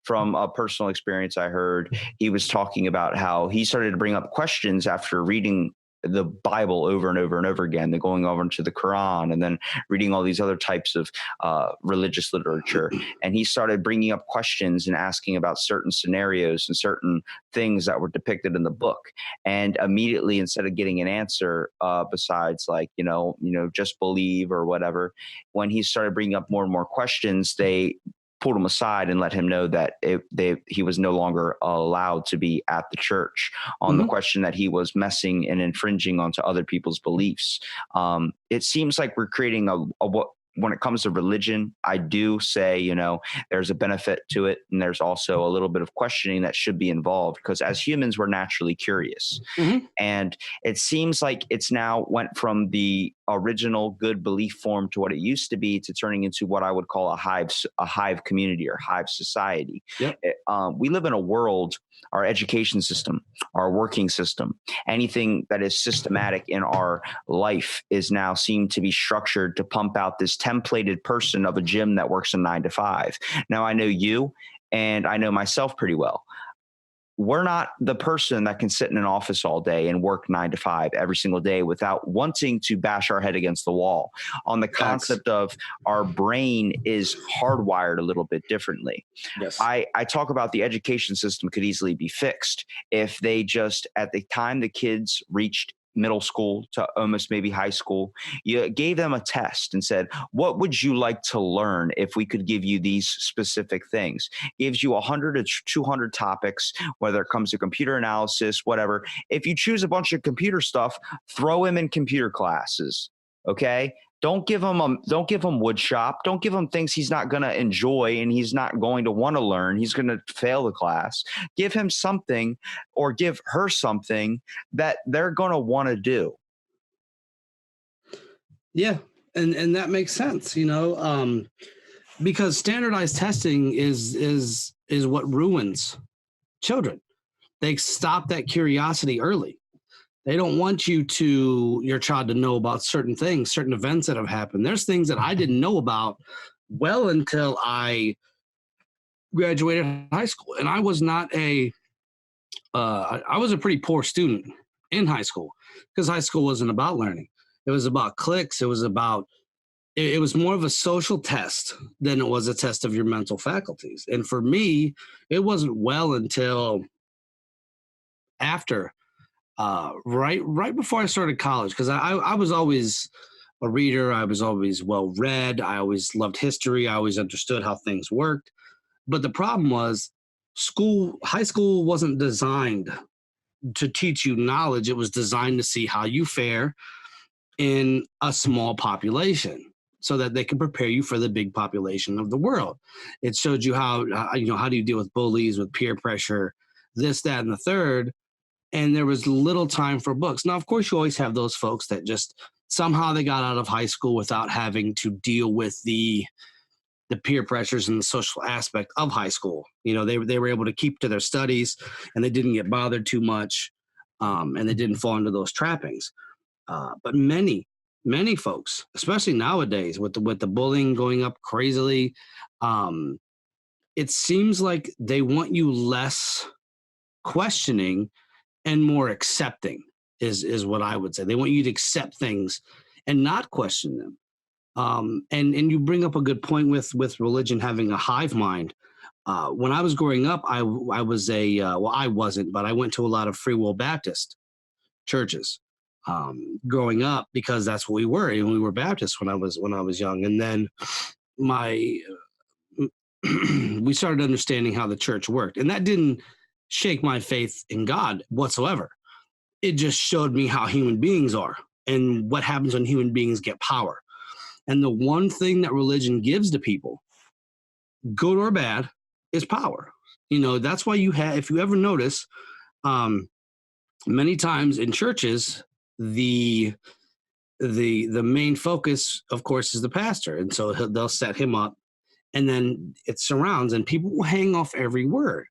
From a personal experience, I heard he was talking about how he started to bring up questions after reading the Bible over and over and over again, then going over into the Quran, and then reading all these other types of religious literature. And he started bringing up questions and asking about certain scenarios and certain things that were depicted in the book. And immediately, instead of getting an answer besides like, just believe or whatever, when he started bringing up more and more questions, they pulled him aside and let him know that he was no longer allowed to be at the church on the question that he was messing and infringing onto other people's beliefs. It seems like we're creating when it comes to religion, I do say, there's a benefit to it. And there's also a little bit of questioning that should be involved, because as humans, we're naturally curious. And it seems like it's now went from the original good belief form to what it used to be, to turning into what I would call a hive community or hive society. Yep. We live in a world, our education system, our working system, anything that is systematic in our life is now seemed to be structured to pump out this templated person of a gym that works a 9 to 5. Now, I know you and I know myself pretty well. We're not the person that can sit in an office all day and work 9 to 5 every single day without wanting to bash our head against the wall. On the concept of our brain is hardwired a little bit differently. Yes. I talk about the education system could easily be fixed if they just, at the time the kids reached middle school to almost maybe high school, you gave them a test and said, what would you like to learn if we could give you these specific things? Gives you 100 to 200 topics, whether it comes to computer analysis, whatever. If you choose a bunch of computer stuff, throw him in computer classes. Okay. Don't give him wood shop. Don't give him things he's not going to enjoy and he's not going to want to learn. He's going to fail the class. Give him something or give her something that they're going to want to do. Yeah. And that makes sense, because standardized testing is what ruins children. They stop that curiosity early. They don't want your child to know about certain things, certain events that have happened. There's things that I didn't know about well until I graduated high school. And I was not I was a pretty poor student in high school because high school wasn't about learning. It was about cliques. It was more of a social test than it was a test of your mental faculties. And for me, it wasn't well until after right before I started college, because I was always a reader. I was always well read. I always loved history. I always understood how things worked. But the problem was high school wasn't designed to teach you knowledge. It was designed to see how you fare in a small population so that they could prepare you for the big population of the world. It showed you how do you deal with bullies, with peer pressure, this, that, and the third. And there was little time for books. Now, of course, you always have those folks that just somehow they got out of high school without having to deal with the peer pressures and the social aspect of high school. They were able to keep to their studies and they didn't get bothered too much, and they didn't fall into those trappings. But many folks, especially nowadays with the bullying going up crazily, it seems like they want you less questioning and more accepting is what I would say. They want you to accept things and not question them. And you bring up a good point with religion having a hive mind. When I was growing up, I was I wasn't, but I went to a lot of Free Will Baptist churches growing up because that's what we were. And we were Baptists when I was young. And then we started understanding how the church worked, and that didn't shake my faith in God whatsoever. It just showed me how human beings are and what happens when human beings get power. And the one thing that religion gives to people, good or bad, is power. That's why if you ever notice, many times in churches, the main focus, of course, is the pastor. And so they'll set him up, and then it surrounds, and people will hang off every word.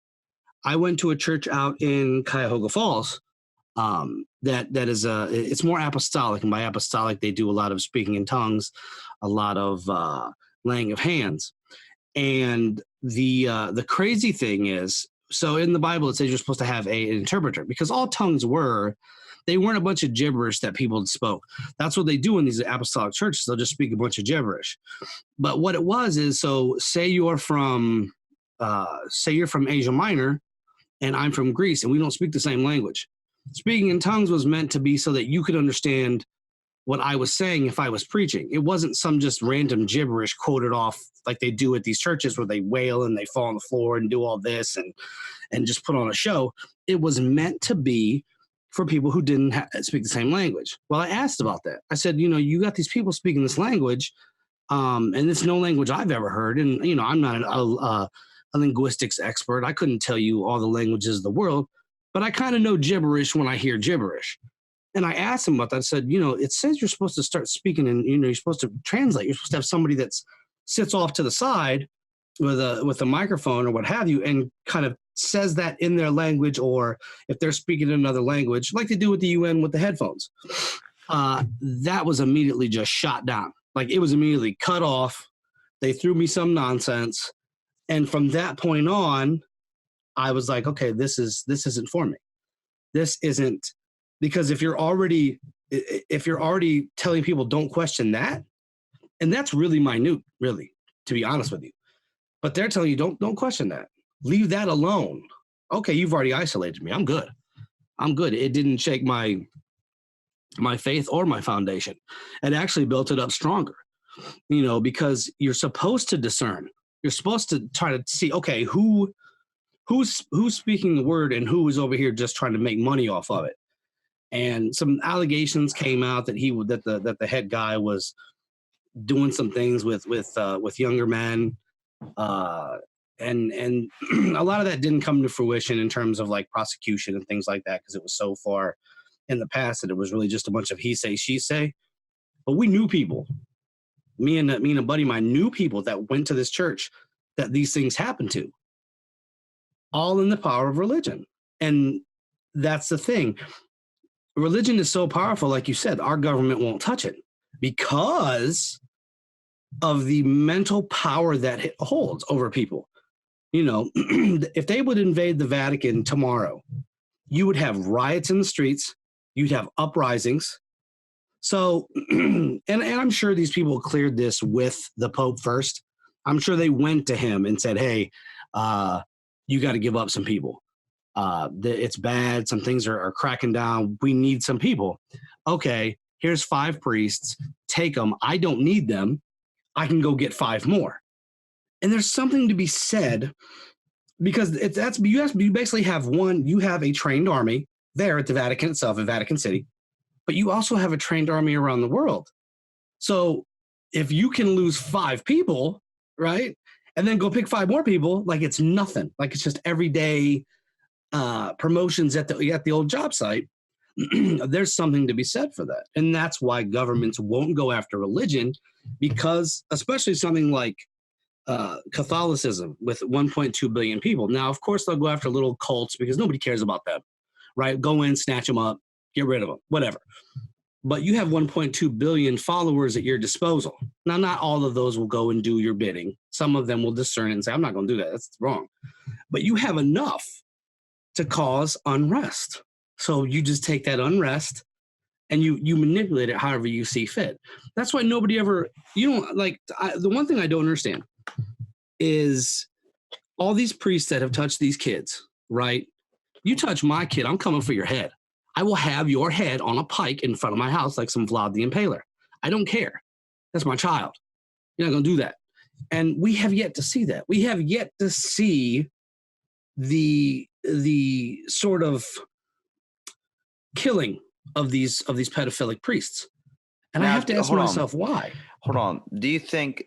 I went to a church out in Cuyahoga Falls that is it's more apostolic, and by apostolic they do a lot of speaking in tongues, a lot of laying of hands. And the crazy thing is, so in the Bible it says you're supposed to have an interpreter, because all tongues they weren't a bunch of gibberish that people spoke. That's what they do in these apostolic churches. They'll just speak a bunch of gibberish. But what it was is, so say you're from Asia Minor and I'm from Greece and we don't speak the same language. Speaking in tongues was meant to be so that you could understand what I was saying if I was preaching. It wasn't some just random gibberish quoted off like they do at these churches where they wail and they fall on the floor and do all this and just put on a show. It was meant to be for people who didn't speak the same language. Well, I asked about that. I said, you got these people speaking this language, and it's no language I've ever heard. And, I'm not a linguistics expert. I couldn't tell you all the languages of the world, but I kind of know gibberish when I hear gibberish. And I asked him about that. I said, it says you're supposed to start speaking and, you're supposed to translate. You're supposed to have somebody that sits off to the side with a microphone or what have you, and kind of says that in their language, or if they're speaking in another language, like they do with the UN with the headphones. That was immediately just shot down. Like, it was immediately cut off. They threw me some nonsense. And from that point on, I was like, okay, this isn't for me. This isn't, because if you're already telling people don't question that, and that's really minute, really, to be honest with you. But they're telling you don't question that. Leave that alone. Okay, you've already isolated me. I'm good. It didn't shake my my faith or my foundation. It actually built it up stronger, because you're supposed to discern. You're supposed to try to see, okay, who's speaking the word and who is over here just trying to make money off of it. And some allegations came out that the head guy was doing some things with younger men, and a lot of that didn't come to fruition in terms of like prosecution and things like that, because it was so far in the past that it was really just a bunch of he say she say. But we knew people, me and a buddy of mine knew people that went to this church that these things happened to, all in the power of religion. And that's the thing. Religion is so powerful, like you said, our government won't touch it because of the mental power that it holds over people. If they would invade the Vatican tomorrow, you would have riots in the streets, you'd have uprisings. So, and I'm sure these people cleared this with the Pope first. I'm sure they went to him and said, hey, you got to give up some people. It's bad. Some things are cracking down. We need some people. Okay, here's 5 priests. Take them. I don't need them. I can go get 5 more. And there's something to be said, because you basically have you have a trained army there at the Vatican itself, in Vatican City, but you also have a trained army around the world. So if you can lose 5 people, right, and then go pick 5 more people, like it's nothing. Like it's just everyday promotions at the old job site. There's something to be said for that. And that's why governments won't go after religion, because especially something like Catholicism with 1.2 billion people. Now, of course, they'll go after little cults because nobody cares about them, right? Go in, snatch them up, get rid of them, whatever. But you have 1.2 billion followers at your disposal. Now, not all of those will go and do your bidding. Some of them will discern and say, I'm not going to do that. That's wrong. But you have enough to cause unrest. So you just take that unrest and you manipulate it however you see fit. That's why nobody ever, the one thing I don't understand is all these priests that have touched these kids, right? You touch my kid, I'm coming for your head. I will have your head on a pike in front of my house like some Vlad the Impaler. I don't care. That's my child. You're not going to do that. And we have yet to see that. We have yet to see the sort of killing of these pedophilic priests. And now, I have to ask myself why. Hold on. Do you think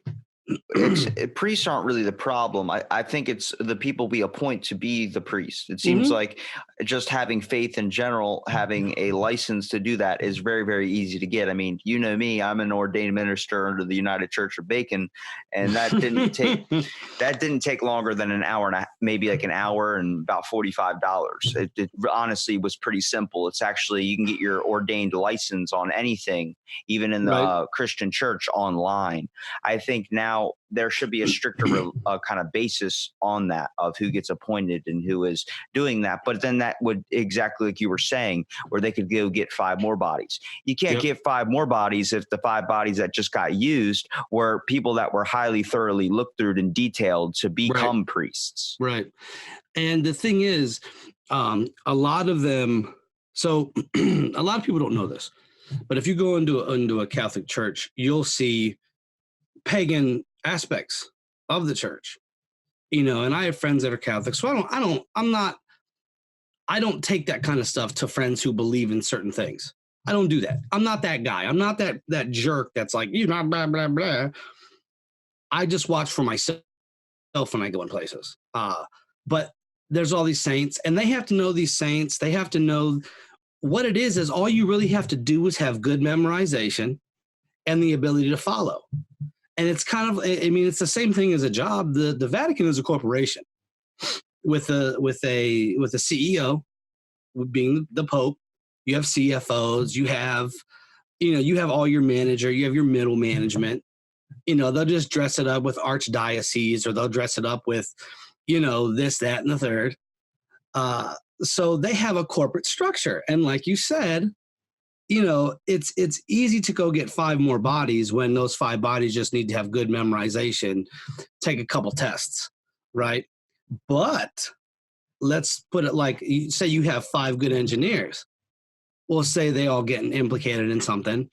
priests aren't really the problem? I think it's the people we appoint to be the priest. It seems like just having faith in general, having a license to do that is very, very easy to get. I mean, you know me, I'm an ordained minister under the United Church of Bacon, and that didn't take longer than an hour and maybe like an hour and about $45. It honestly was pretty simple. It's actually, you can get your ordained license on anything, even in the Christian church online. I think now there should be a stricter kind of basis on that of who gets appointed and who is doing that. But then that would, exactly like you were saying, where they could go get 5 more bodies. You can't get 5 more bodies if the 5 bodies that just got used were people that were highly thoroughly looked through and detailed to become priests. Right. And the thing is, a lot of them, so a lot of people don't know this, but if you go into a Catholic church, you'll see pagan aspects of the church, and I have friends that are Catholic, so I don't take that kind of stuff to friends who believe in certain things. I don't do that. I'm not that guy. I'm not that jerk that's like, blah, blah, blah. I just watch for myself when I go in places. But there's all these saints, and they have to know these saints. They have to know what it is all you really have to do is have good memorization and the ability to follow. And it's kind of, it's the same thing as a job. The Vatican is a corporation with a CEO being the Pope. You have CFOs, you have all your manager, you have your middle management. They'll just dress it up with archdiocese, or they'll dress it up with, this, that, and the third. So they have a corporate structure. And like you said, it's easy to go get 5 more bodies when those 5 bodies just need to have good memorization, take a couple tests, right? But let's put it like, say you have 5 good engineers. we'll say they all getting implicated in something.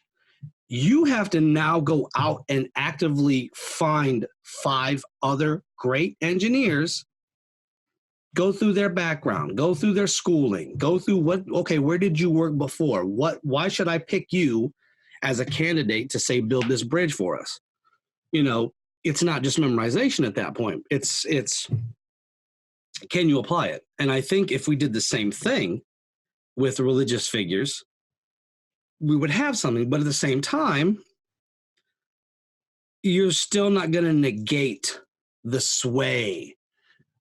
You have to now go out and actively find 5 other great engineers, go through their background, go through their schooling, go through where did you work before? Why should I pick you as a candidate to say, build this bridge for us? It's not just memorization at that point. It's can you apply it? And I think if we did the same thing with religious figures, we would have something. But at the same time, you're still not going to negate the sway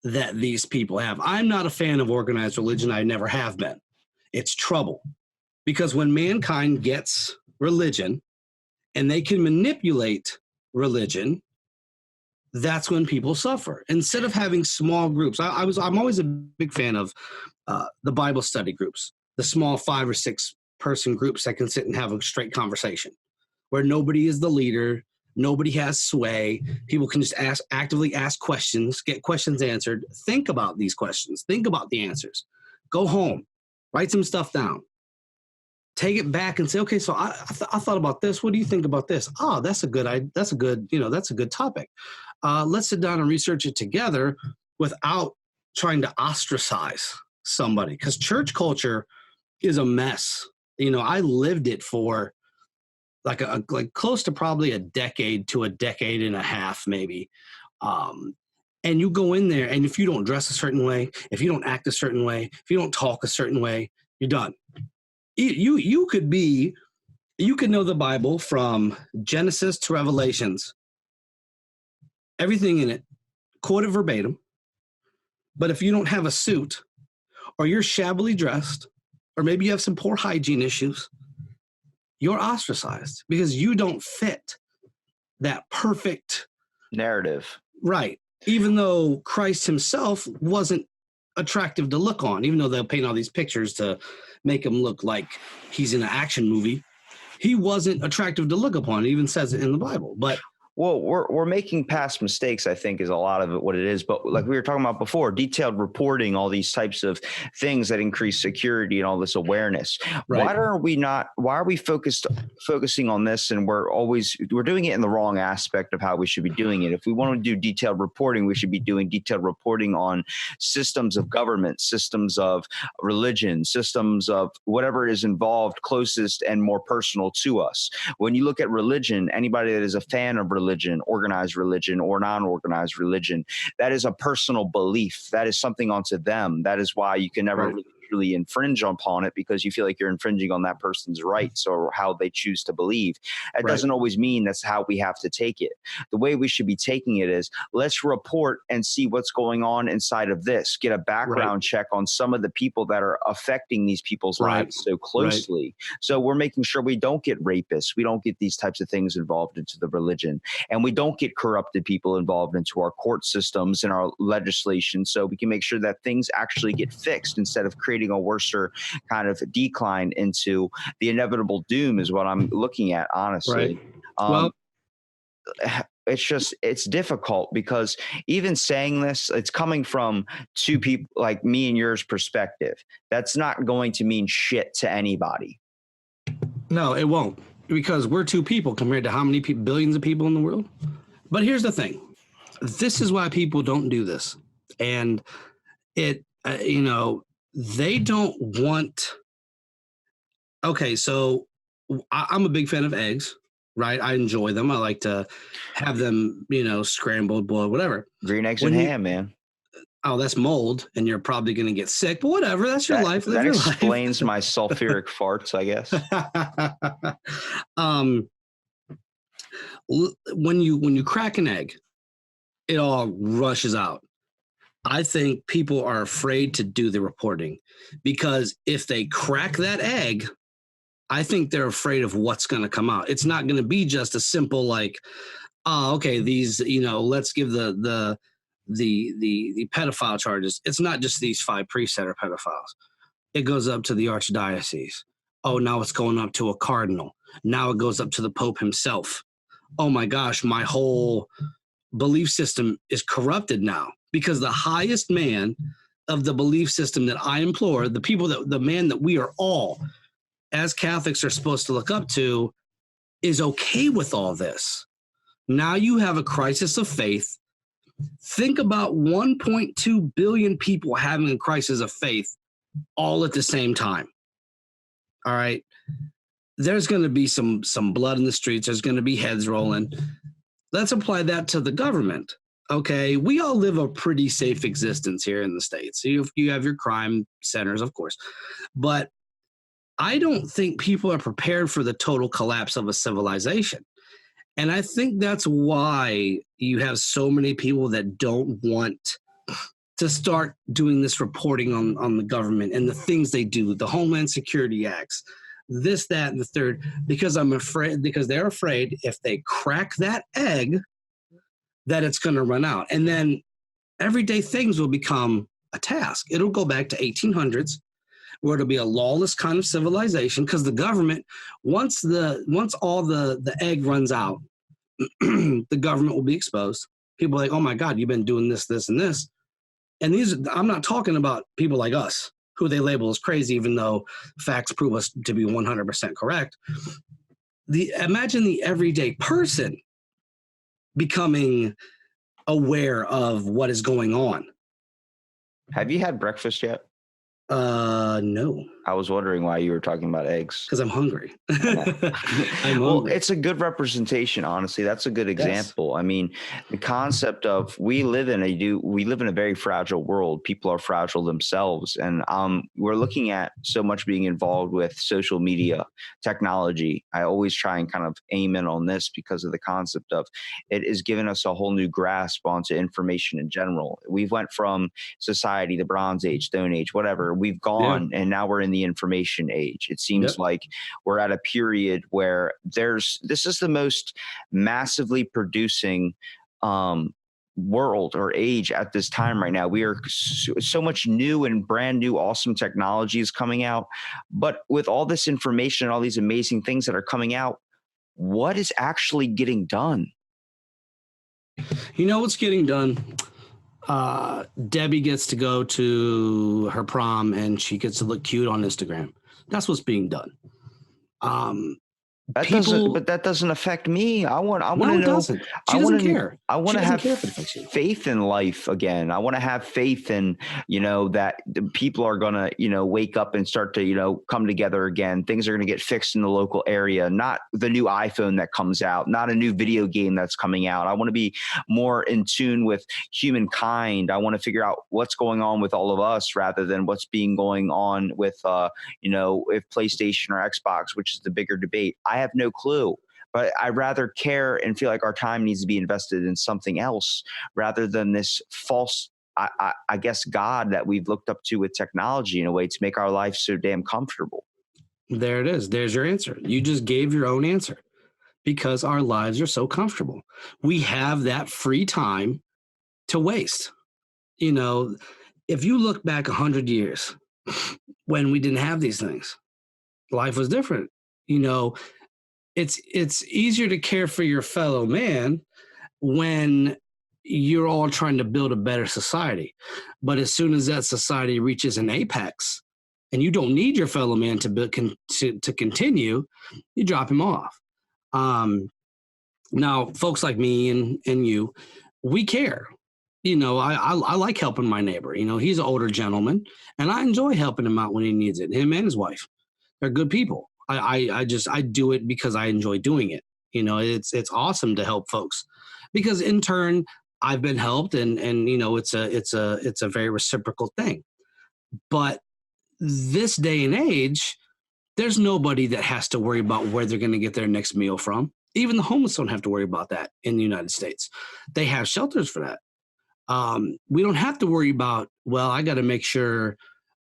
that these people have. I'm not a fan of organized religion. I never have been. It's trouble. Because when mankind gets religion and they can manipulate religion, that's when people suffer. Instead of having small groups, I'm always a big fan of the Bible study groups, the small 5 or 6 person groups that can sit and have a straight conversation where nobody is the leader, nobody has sway. People can just actively ask questions, get questions answered. Think about these questions. Think about the answers. Go home, write some stuff down. Take it back and say, okay, so I thought about this. What do you think about this? Oh, that's a good topic. Let's sit down and research it together without trying to ostracize somebody, because church culture is a mess. I lived it for like close to probably a decade to a decade and a half, maybe. And you go in there, and if you don't dress a certain way, if you don't act a certain way, if you don't talk a certain way, you're done. You could know the Bible from Genesis to Revelations, everything in it, quote it verbatim. But if you don't have a suit, or you're shabbily dressed, or maybe you have some poor hygiene issues, you're ostracized because you don't fit that perfect narrative. Right. Even though Christ himself wasn't attractive to look on, even though they'll paint all these pictures to make him look like he's in an action movie, he wasn't attractive to look upon. It even says it in the Bible. But well, we're making past mistakes, I think, is a lot of it what it is. But like we were talking about before, detailed reporting, all these types of things that increase security and all this awareness. Right. Why are we focusing on this? And we're doing it in the wrong aspect of how we should be doing it. If we want to do detailed reporting, we should be doing detailed reporting on systems of government, systems of religion, systems of whatever is involved closest and more personal to us. When you look at religion, anybody that is a fan of religion, organized religion or non-organized religion, that is a personal belief. That is something onto them. That is why you can never really infringe upon it, because you feel like you're infringing on that person's rights or how they choose to believe. That doesn't always mean that's how we have to take it. The way we should be taking it is, let's report and see what's going on inside of this. Get a background check on some of the people that are affecting these people's lives so closely. So we're making sure we don't get rapists. We don't get these types of things involved into the religion. And we don't get corrupted people involved into our court systems and our legislation, so we can make sure that things actually get fixed instead of creating a worser kind of decline into the inevitable doom is what I'm looking at, honestly. It's difficult because even saying this, it's coming from two people like me and yours perspective. That's not going to mean shit to anybody. No, it won't, because we're 2 people compared to how many billions of people in the world. But here's the thing. This is why people don't do this. And they don't want. Okay, so I'm a big fan of eggs, right? I enjoy them. I like to have them, scrambled, boiled, whatever. Green eggs and ham, man. Oh, that's mold, and you're probably going to get sick, but whatever. That's your life. Live your life. That explains my sulfuric farts, I guess. When you crack an egg, it all rushes out. I think people are afraid to do the reporting because if they crack that egg, I think they're afraid of what's going to come out. It's not going to be just a simple like, oh, okay, these, let's give the pedophile charges. It's not just these 5 priests that are pedophiles. It goes up to the archdiocese. Oh, now it's going up to a cardinal. Now it goes up to the Pope himself. Oh my gosh, my whole belief system is corrupted now. Because the highest man of the belief system that I implore, the man that we are all as Catholics are supposed to look up to, is okay with all this. Now you have a crisis of faith. Think about 1.2 billion people having a crisis of faith all at the same time. All right. There's going to be some blood in the streets. There's going to be heads rolling. Let's apply that to the government. Okay. We all live a pretty safe existence here in the States. You have your crime centers, of course, but I don't think people are prepared for the total collapse of a civilization. And I think that's why you have so many people that don't want to start doing this reporting on the government and the things they do, the Homeland Security Acts, this, that, and the third, because they're afraid if they crack that egg, that it's going to run out. And then everyday things will become a task. It'll go back to 1800s, where it'll be a lawless kind of civilization, because the government, once all the egg runs out, the government will be exposed. People are like, oh my God, you've been doing this, this, and this. And I'm not talking about people like us, who they label as crazy, even though facts prove us to be 100% correct. Imagine the everyday person becoming aware of what is going on. Have you had breakfast yet? No. I was wondering why you were talking about eggs. Because I'm hungry. Well, hungry. It's a good representation, honestly. That's a good example. Yes. I mean, the concept of we live in a very fragile world. People are fragile themselves. And we're looking at so much being involved with social media, technology. I always try and kind of aim in on this because of the concept of it is giving us a whole new grasp onto information in general. We've went from society, the Bronze Age, Stone Age, whatever. We've gone, and now we're in the information age. It seems like we're at a period where this is the most massively producing world or age at this time right now. We are so much new and brand new, awesome technology is coming out. But with all this information and all these amazing things that are coming out, what is actually getting done? You know what's getting done? Debbie gets to go to her prom and she gets to look cute on Instagram. That's what's being done. That doesn't affect me. I want to know. Doesn't. She doesn't care. I want to have faith in life again. I want to have faith in, that people are going to, wake up and start to, come together again. Things are going to get fixed in the local area, not the new iPhone that comes out, not a new video game that's coming out. I want to be more in tune with humankind. I want to figure out what's going on with all of us rather than what's going on with, if PlayStation or Xbox, which is the bigger debate. I have no clue, but I rather care and feel like our time needs to be invested in something else rather than this false, I guess, God that we've looked up to with technology in a way to make our life so damn comfortable. There it is. There's your answer. You just gave your own answer because our lives are so comfortable. We have that free time to waste. If you look back 100 years when we didn't have these things, life was different. It's easier to care for your fellow man when you're all trying to build a better society. But as soon as that society reaches an apex and you don't need your fellow man to continue, you drop him off. Now, folks like me and you, we care. I like helping my neighbor. He's an older gentleman, and I enjoy helping him out when he needs it. Him and his wife, they're good people. I do it because I enjoy doing it. It's awesome to help folks because in turn I've been helped and it's a very reciprocal thing. But this day and age, there's nobody that has to worry about where they're going to get their next meal from. Even the homeless don't have to worry about that in the United States. They have shelters for that. We don't have to worry about, I got to make sure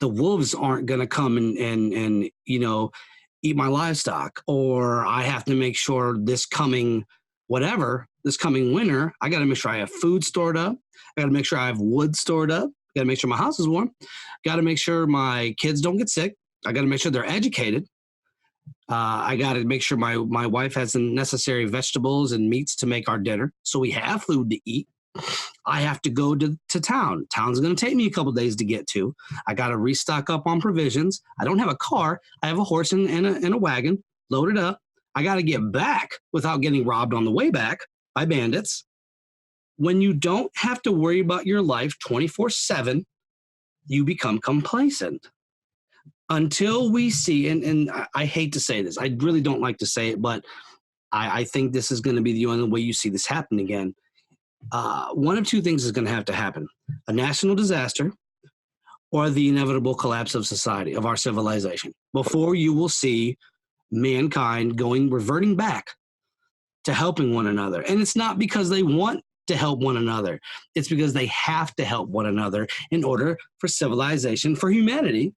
the wolves aren't going to come and eat my livestock, or I have to make sure this coming winter, I got to make sure I have food stored up. I got to make sure I have wood stored up. I got to make sure my house is warm. Got to make sure my kids don't get sick. I got to make sure they're educated. I got to make sure my wife has the necessary vegetables and meats to make our dinner, so we have food to eat. I have to go to town. Town's going to take me a couple days to get to. I got to restock up on provisions. I don't have a car. I have a horse and a wagon loaded up. I got to get back without getting robbed on the way back by bandits. When you don't have to worry about your life 24/7, you become complacent. Until we see, and I hate to say this, I really don't like to say it, but I think this is going to be the only way you see this happen again. One of two things is going to have to happen: a national disaster or the inevitable collapse of society, of our civilization, before you will see mankind reverting back to helping one another. And it's not because they want to help one another. It's because they have to help one another in order for civilization, for humanity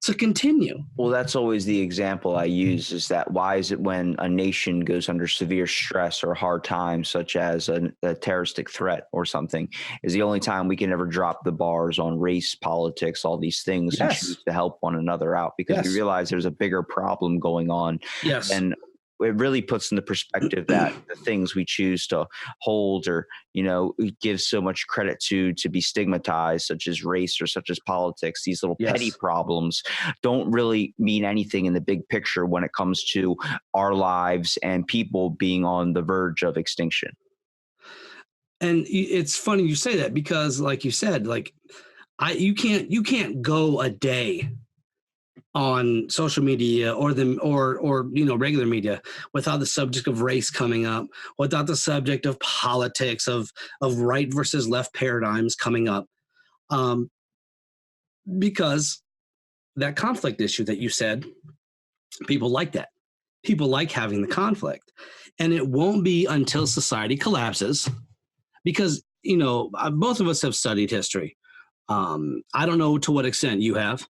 to continue. Well, that's always the example I use, is that why is it when a nation goes under severe stress or hard times, such as a terroristic threat or something, is the only time we can ever drop the bars on race, politics, all these things, and choose to help one another out, because we realize there's a bigger problem going on. And it really puts into perspective that the things we choose to hold or, give so much credit to be stigmatized, such as race or such as politics, these little petty problems don't really mean anything in the big picture when it comes to our lives and people being on the verge of extinction. And it's funny you say that, because like you said, you can't go a day on social media or regular media without the subject of race coming up, without the subject of politics, of right versus left paradigms coming up, because that conflict issue that you said, people like that. People like having the conflict, and it won't be until society collapses, because both of us have studied history. I don't know to what extent you have.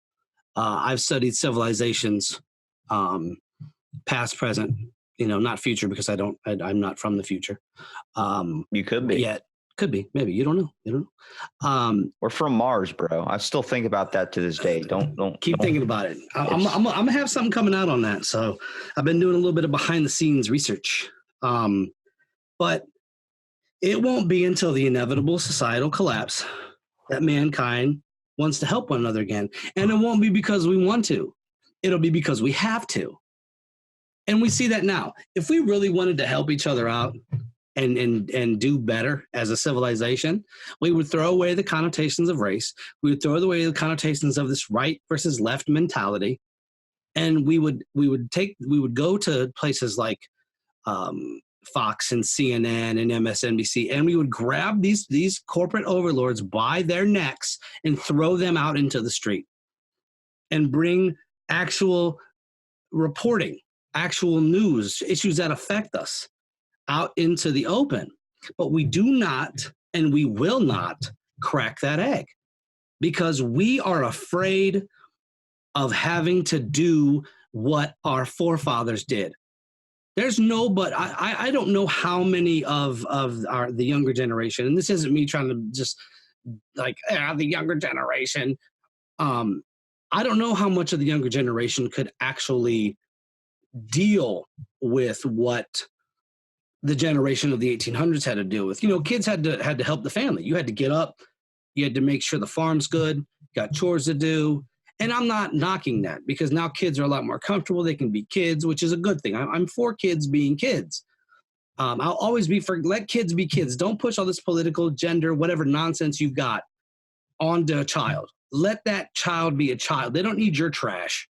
I've studied civilizations, past, present, not future, because I'm not from the future. You could be. Yet. Could be. Maybe. You don't know. We're from Mars, bro. I still think about that to this day. Don't keep thinking about it. I'm going to have something coming out on that. So I've been doing a little bit of behind the scenes research. But it won't be until the inevitable societal collapse that mankind wants to help one another again. And it won't be because we want to. It'll be because we have to. And we see that now. If we really wanted to help each other out and do better as a civilization, we would throw away the connotations of race. We would throw away the connotations of this right versus left mentality. And we would go to places like Fox and CNN and MSNBC, and we would grab these corporate overlords by their necks and throw them out into the street and bring actual reporting, actual news, issues that affect us out into the open. But we do not, and we will not crack that egg, because we are afraid of having to do what our forefathers did. There's I don't know how many of the younger generation, and this isn't me trying to just the younger generation. I don't know how much of the younger generation could actually deal with what the generation of the 1800s had to deal with. Kids had to help the family. You had to get up, you had to make sure the farm's good, got chores to do. And I'm not knocking that, because now kids are a lot more comfortable. They can be kids, which is a good thing. I'm for kids being kids. I'll always be for let kids be kids. Don't push all this political, gender, whatever nonsense you've got onto a child. Let that child be a child. They don't need your trash.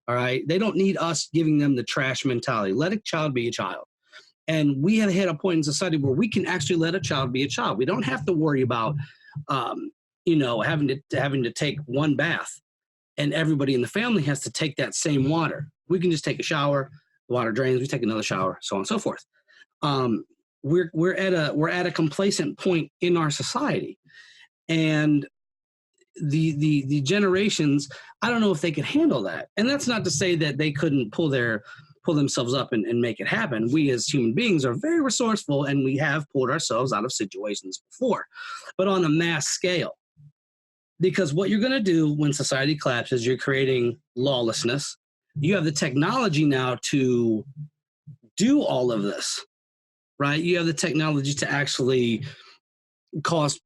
All right. They don't need us giving them the trash mentality. Let a child be a child. And we have hit a point in society where we can actually let a child be a child. We don't have to worry about, having to take one bath, and everybody in the family has to take that same water. We can just take a shower, the water drains, we take another shower, so on and so forth. We're at a complacent point in our society, and the generations, I don't know if they could handle that. And that's not to say that they couldn't pull themselves up and make it happen. We as human beings are very resourceful, and we have pulled ourselves out of situations before, but on a mass scale. Because what you're going to do when society collapses, you're creating lawlessness. You have the technology now to do all of this, right? You have the technology to actually caused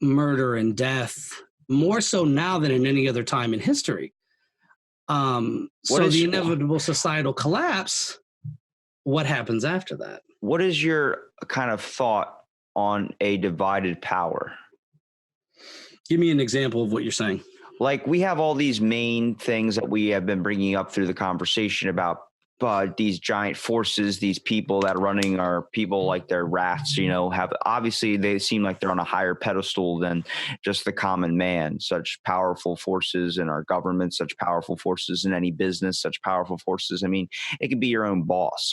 murder and death more so now than in any other time in history. So the inevitable societal collapse, what happens after that? What is your kind of thought on a divided power? Give me an example of what you're saying. Like, we have all these main things that we have been bringing up through the conversation about these giant forces, these people that are running are people like they're rats, have obviously they seem like they're on a higher pedestal than just the common man. Such powerful forces in our government, such powerful forces in any business, such powerful forces. I mean, it could be your own boss,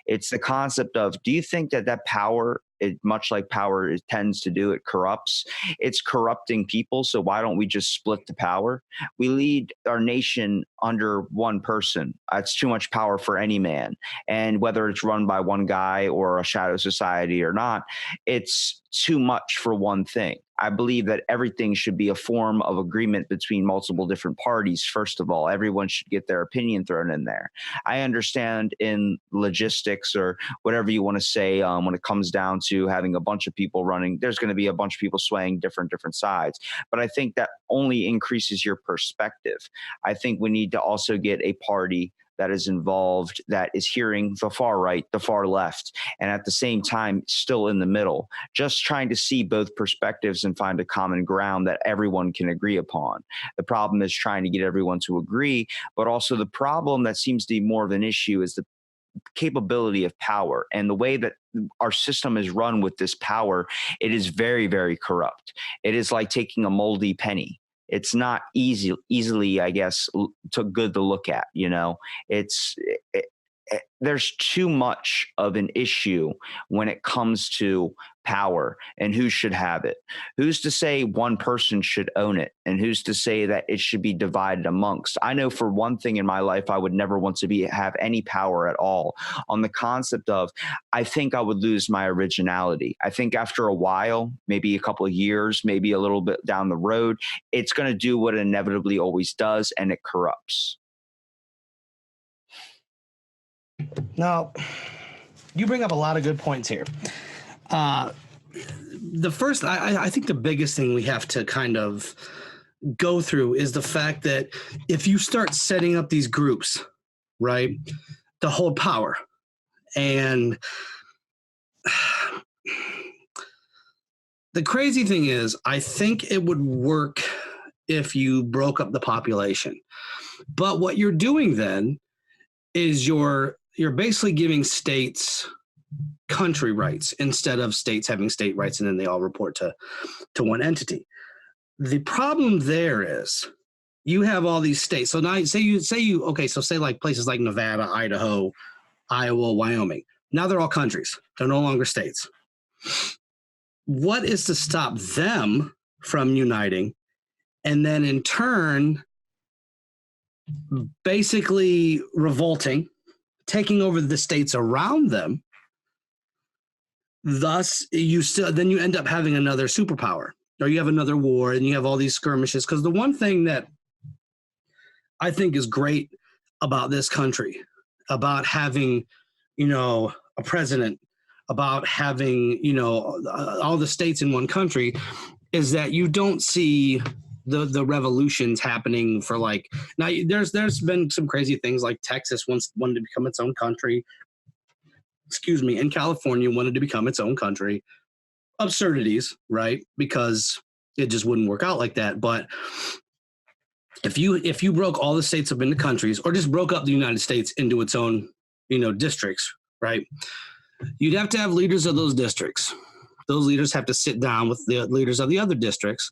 It's the concept of, do you think that power, much like power tends to do, it corrupts? It's corrupting people. So why don't we just split the power? We lead our nation under one person. It's too much power for any man. And whether it's run by one guy or a shadow society or not, it's too much for one thing. I believe that everything should be a form of agreement between multiple different parties. First of all, everyone should get their opinion thrown in there. I understand in logistics or whatever you want to say, when it comes down to having a bunch of people running, there's going to be a bunch of people swaying different sides. But I think that only increases your perspective. I think we need to also get a party that is involved, that is hearing the far right, the far left, and at the same time still in the middle, just trying to see both perspectives and find a common ground that everyone can agree upon. The problem is trying to get everyone to agree, but also the problem that seems to be more of an issue is the capability of power and the way that our system is run with this power. It is very, very corrupt. It is like taking a moldy penny. It's not easily, I guess, good to look at. There's too much of an issue when it comes to power and who should have it. Who's to say one person should own it, and who's to say that it should be divided amongst? I know for one thing in my life, I would never want to have any power at all, on the concept of, I think I would lose my originality. I think after a while, maybe a couple of years, maybe a little bit down the road, it's going to do what it inevitably always does, and it corrupts. Now, you bring up a lot of good points here. The first, I think the biggest thing we have to kind of go through is the fact that if you start setting up these groups, right, to hold power, and the crazy thing is, I think it would work if you broke up the population. But what you're doing then is you're basically giving states country rights instead of states having state rights, and then they all report to one entity. The problem there is you have all these states. So now say like places like Nevada, Idaho, Iowa, Wyoming. Now they're all countries. They're no longer states. What is to stop them from uniting and then in turn basically revolting, taking over the states around them? Thus, you end up having another superpower, or you have another war, and you have all these skirmishes. Because the one thing that I think is great about this country, about having, a president, about having, all the states in one country, is that you don't see the revolutions happening for like, now there's been some crazy things like Texas once wanted to become its own country. And California wanted to become its own country. Absurdities, right? Because it just wouldn't work out like that. But if you broke all the states up into countries, or just broke up the United States into its own, districts, right? You'd have to have leaders of those districts. Those leaders have to sit down with the leaders of the other districts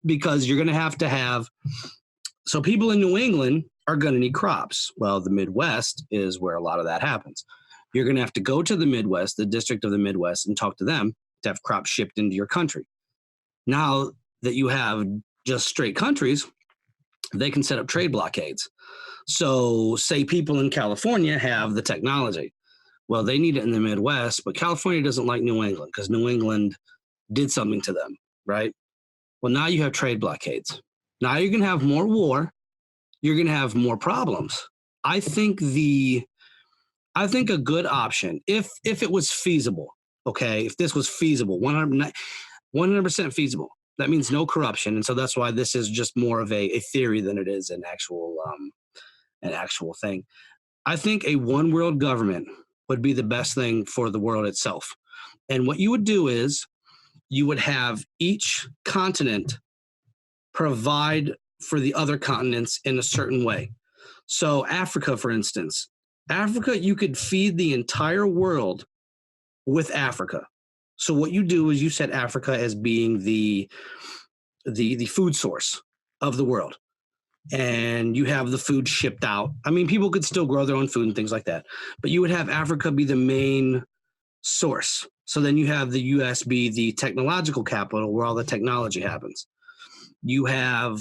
because you're going to have. So people in New England are going to need crops. Well, the Midwest is where a lot of that happens. You're going to have to go to the Midwest, the district of the Midwest, and talk to them to have crops shipped into your country. Now that you have just straight countries, they can set up trade blockades. So say people in California have the technology. Well, they need it in the Midwest, but California doesn't like New England because New England did something to them, right? Well, now you have trade blockades. Now you're going to have more war. You're going to have more problems. I think a good option, if it was feasible, Okay, if this was feasible, 100% feasible, that means no corruption, and so that's why this is just more of a theory than it is an actual thing. I think a one world government would be the best thing for the world itself. And what you would do is you would have each continent provide for the other continents in a certain way. So, Africa, for instance, Africa, you could feed the entire world with Africa. So, what you do is you set Africa as being the food source of the world, and you have the food shipped out. I mean, people could still grow their own food and things like that, but you would have Africa be the main source. So then you have the US be the technological capital where all the technology happens. You have,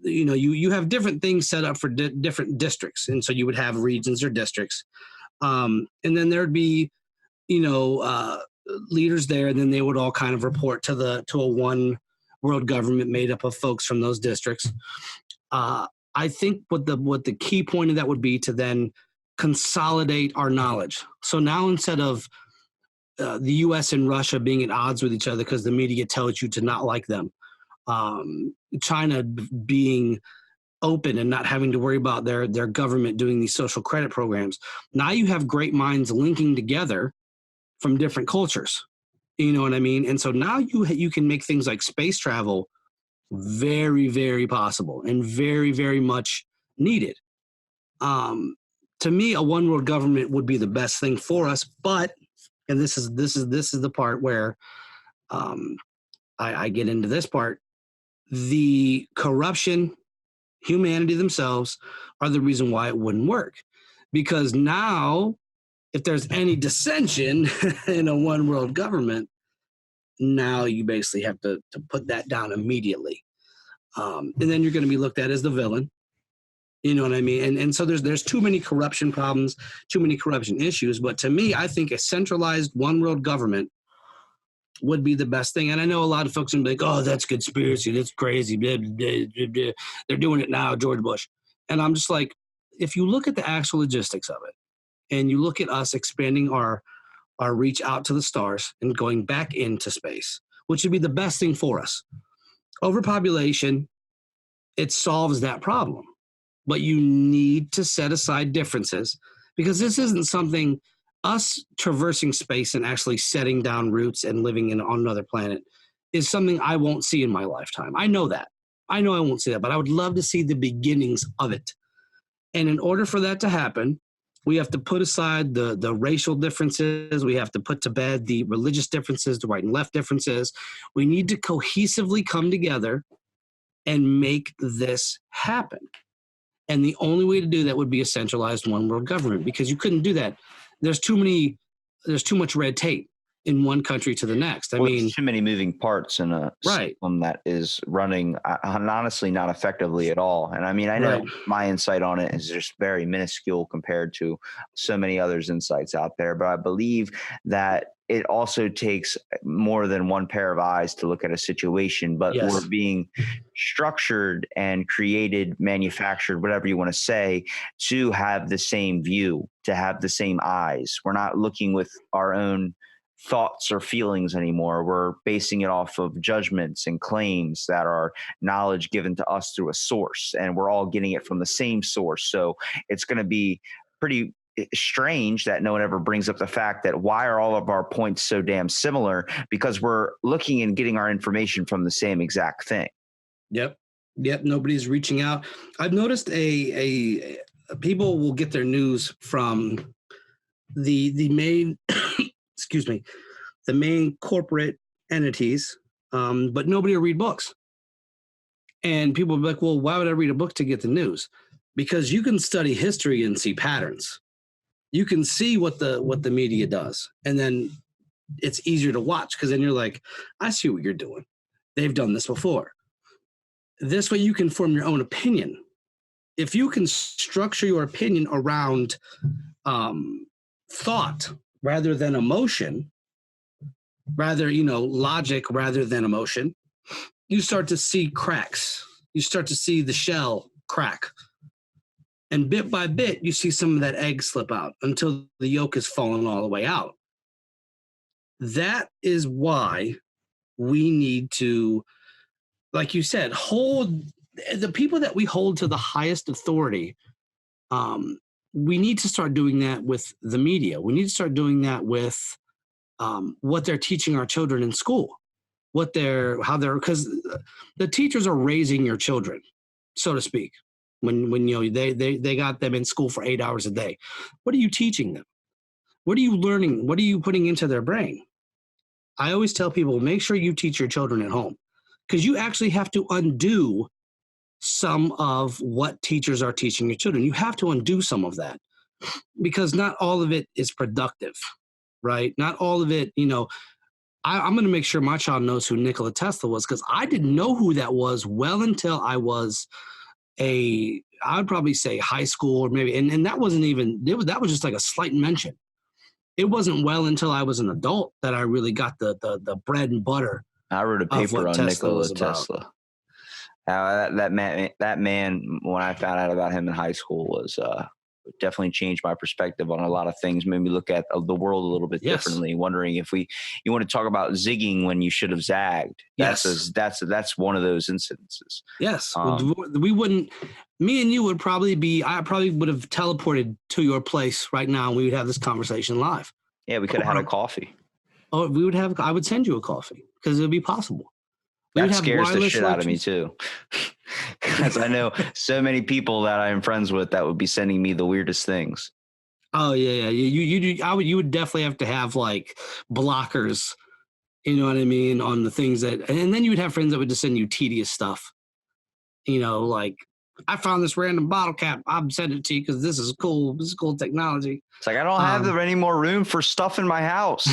you have different things set up for different districts, and so you would have regions or districts, and then there'd be, you know, leaders there, and then they would all kind of report to a one world government made up of folks from those districts. I think what the key point of that would be to then consolidate our knowledge. So now instead of the U.S. and Russia being at odds with each other because the media tells you to not like them, China being open and not having to worry about their government doing these social credit programs. Now you have great minds linking together from different cultures. You know what I mean? And so now you can make things like space travel very, very possible and very, very much needed. To me, a one world government would be the best thing for us. But, and this is the part where I get into this part. The corruption, humanity themselves are the reason why it wouldn't work. Because now, if there's any dissension in a one world government, now you basically have to put that down immediately. And then you're going to be looked at as the villain. You know what I mean? And so there's too many corruption problems, too many corruption issues. But to me, I think a centralized one world government would be the best thing. And I know a lot of folks will be like, oh, that's conspiracy. That's crazy. Blah, blah, blah, blah. They're doing it now, George Bush. And I'm just like, if you look at the actual logistics of it and you look at us expanding our reach out to the stars and going back into space, which would be the best thing for us. Overpopulation, it solves that problem. But you need to set aside differences because this isn't something, us traversing space and actually setting down roots and living on another planet is something I won't see in my lifetime. I know that. I know I won't see that, but I would love to see the beginnings of it. And in order for that to happen, we have to put aside the racial differences. We have to put to bed the religious differences, the right and left differences. We need to cohesively come together and make this happen. And the only way to do that would be a centralized one world government because you couldn't do that. There's too much red tape in one country to the next. I mean, there's too many moving parts in a system that is running honestly not effectively at all. And I mean, I know my insight on it is just very minuscule compared to so many others' insights out there. But I believe that it also takes more than one pair of eyes to look at a situation, but we're being structured and created, manufactured, whatever you want to say, to have the same view, to have the same eyes. We're not looking with our own thoughts or feelings anymore. We're basing it off of judgments and claims that are knowledge given to us through a source, and we're all getting it from the same source. So it's going to be pretty strange that no one ever brings up the fact that why are all of our points so damn similar? Because we're looking and getting our information from the same exact thing. Yep. Nobody's reaching out. I've noticed a people will get their news from the main excuse me, the main corporate entities, but nobody will read books. And people will be like, well, why would I read a book to get the news? Because you can study history and see patterns. You can see what the media does. And then it's easier to watch because then you're like, I see what you're doing. They've done this before. This way you can form your own opinion. If you can structure your opinion around thought rather than emotion, logic rather than emotion, you start to see cracks. You start to see the shell crack. And bit by bit, you see some of that egg slip out until the yolk is fallen all the way out. that is why we need to, like you said, hold the people that we hold to the highest authority. We need to start doing that with the media. We need to start doing that with what they're teaching our children in school, because the teachers are raising your children, so to speak. When they got them in school for 8 hours a day, what are you teaching them? What are you learning? What are you putting into their brain? I always tell people, make sure you teach your children at home, because you actually have to undo some of what teachers are teaching your children. You have to undo some of that, because not all of it is productive, right? Not all of it, I'm going to make sure my child knows who Nikola Tesla was, because I didn't know who that was well until I was I would probably say high school, or maybe, and that wasn't even, that was just like a slight mention. It wasn't well until I was an adult that I really got the bread and butter. I wrote a paper on Nikola Tesla. That man, when I found out about him in high school, was definitely changed my perspective on a lot of things. Made me look at the world a little bit differently. Wondering if you want to talk about zigging when you should have zagged. That's one of those incidences. Yes, we wouldn't. Me and you would probably be. I probably would have teleported to your place right now, and we would have this conversation live. Yeah, we could have had a coffee. Oh, we would have. I would send you a coffee, because it would be possible. That scares the shit out of me too, because I know so many people that I'm friends with that would be sending me the weirdest things. Oh yeah. You would definitely have to have like blockers. You know what I mean, on the things that, and then you would have friends that would just send you tedious stuff. Like, I found this random bottle cap. I'm sending it to you because this is cool. This is cool technology. It's like, I don't have any more room for stuff in my house.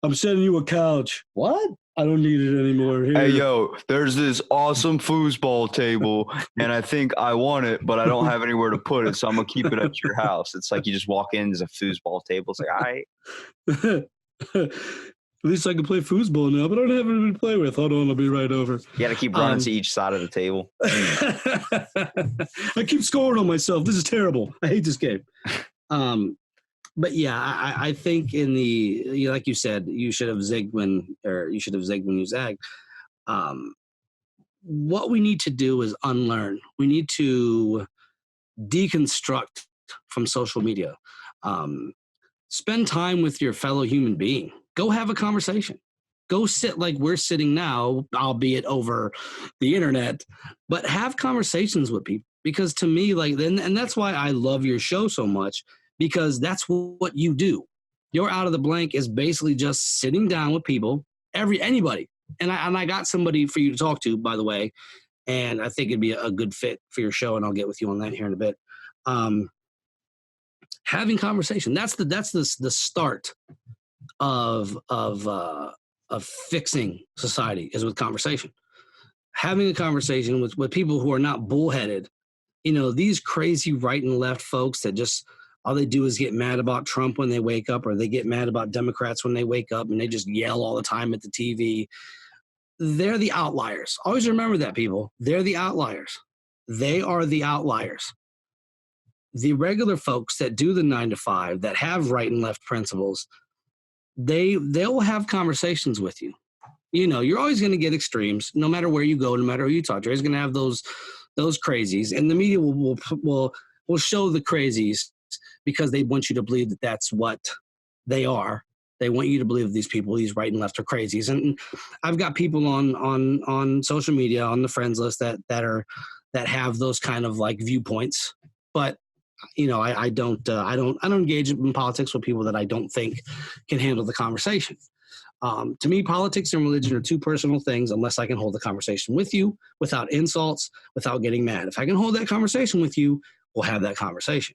I'm sending you a couch. What? I don't need it anymore. Here. Hey, yo, there's this awesome foosball table, and I think I want it, but I don't have anywhere to put it, so I'm going to keep it at your house. It's like you just walk in, there's a foosball table. It's like, all right. At least I can play foosball now, but I don't have anything to play with. Hold on, I'll be right over. You got to keep running to each side of the table. I keep scoring on myself. This is terrible. I hate this game. But yeah, I think like you said, you should have zigged when you zagged. What we need to do is unlearn. We need to deconstruct from social media. Spend time with your fellow human being. Go have a conversation. Go sit like we're sitting now, albeit over the internet, but have conversations with people. Because to me, and that's why I love your show so much, because that's what you do. Your Out of the Blank is basically just sitting down with people, anybody. And I got somebody for you to talk to, by the way, and I think it'd be a good fit for your show, and I'll get with you on that here in a bit. Having conversation, that's the start of fixing society, is with conversation. Having a conversation with people who are not bullheaded. These crazy right and left folks that just all they do is get mad about Trump when they wake up, or they get mad about Democrats when they wake up, and they just yell all the time at the TV. They're the outliers. Always remember that, people. They're the outliers. They are the outliers. The regular folks that do the 9 to 5, that have right and left principles, they'll have conversations with you. You're always going to get extremes, no matter where you go, no matter who you talk to. You're always going to have those crazies, and the media will show the crazies because they want you to believe that that's what they are. They want you to believe these people, these right and left, are crazies. And I've got people on social media, on the friends list that have those kind of like viewpoints, but I don't engage in politics with people that I don't think can handle the conversation. To me, politics and religion are two personal things, unless I can hold the conversation with you without insults, without getting mad. If I can hold that conversation with you, we'll have that conversation.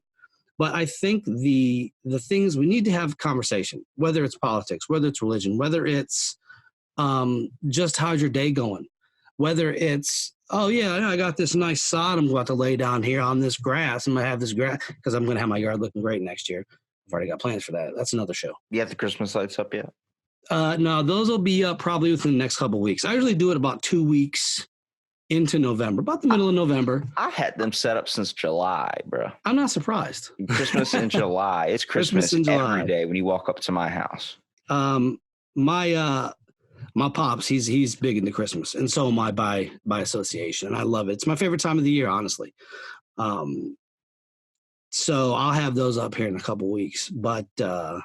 But I think the things we need to have conversation, whether it's politics, whether it's religion, whether it's just how's your day going, whether it's, oh yeah, I got this nice sod I'm about to lay down here on this grass. I'm going to have this grass because I'm going to have my yard looking great next year. I've already got plans for that. That's another show. You have the Christmas lights up yet? No, those will be up probably within the next couple of weeks. I usually do it about 2 weeks into November, about the middle of November. I had them set up since July, bro. I'm not surprised. Christmas in July. It's Christmas in July. Every day when you walk up to my house. My my pops, he's big into Christmas, and so am I by association, and I love it. It's my favorite time of the year, honestly. Um, so I'll have those up here in a couple weeks. But the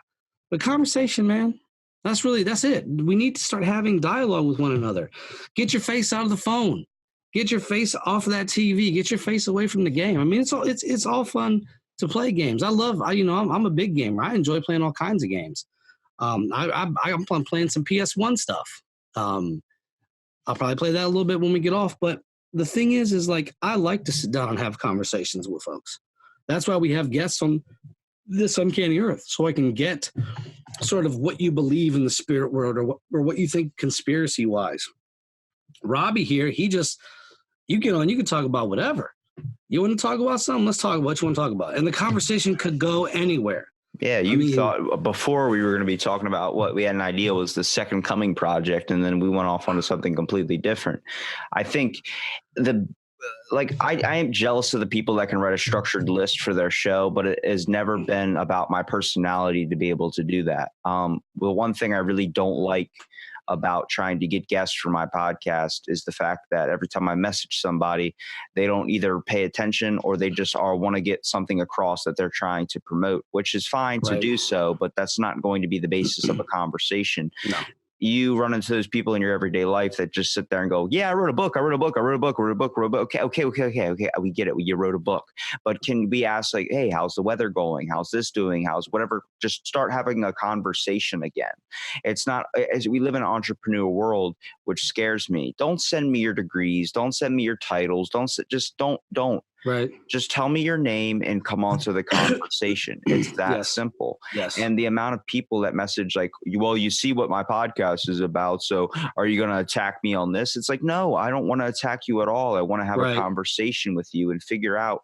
conversation, man, that's it. We need to start having dialogue with one another. Get your face out of the phone. Get your face off of that TV. Get your face away from the game. I mean, it's all fun to play games. I'm a big gamer. I enjoy playing all kinds of games. I'm playing some PS1 stuff. Um, I'll probably play that a little bit when we get off. But the thing is like I like to sit down and have conversations with folks. That's why we have guests on this Uncanny Earth, so I can get sort of what you believe in the spirit world or what you think conspiracy wise. Robbie here, you get on, you can talk about whatever. You want to talk about something? Let's talk about what you want to talk about. And the conversation could go anywhere. Yeah, thought before we were going to be talking about what we had an idea was the Second Coming project, and then we went off onto something completely different. I think I am jealous of the people that can write a structured list for their show, but it has never been about my personality to be able to do that. The one thing I really don't like about trying to get guests for my podcast is the fact that every time I message somebody, they don't either pay attention or they just want to get something across that they're trying to promote, which is fine to do so, but that's not going to be the basis of a conversation. No. You run into those people in your everyday life that just sit there and go, yeah, I wrote a book. Okay. We get it. You wrote a book, but can we ask like, hey, how's the weather going? How's this doing? How's whatever, just start having a conversation again. It's not, as we live in an entrepreneur world, which scares me. Don't send me your degrees. Don't send me your titles. Don't. Right. Just tell me your name and come on to the conversation. It's that simple. Yes. And the amount of people that message like, well, you see what my podcast is about, so are you going to attack me on this? It's like, no, I don't want to attack you at all. I want to have a conversation with you and figure out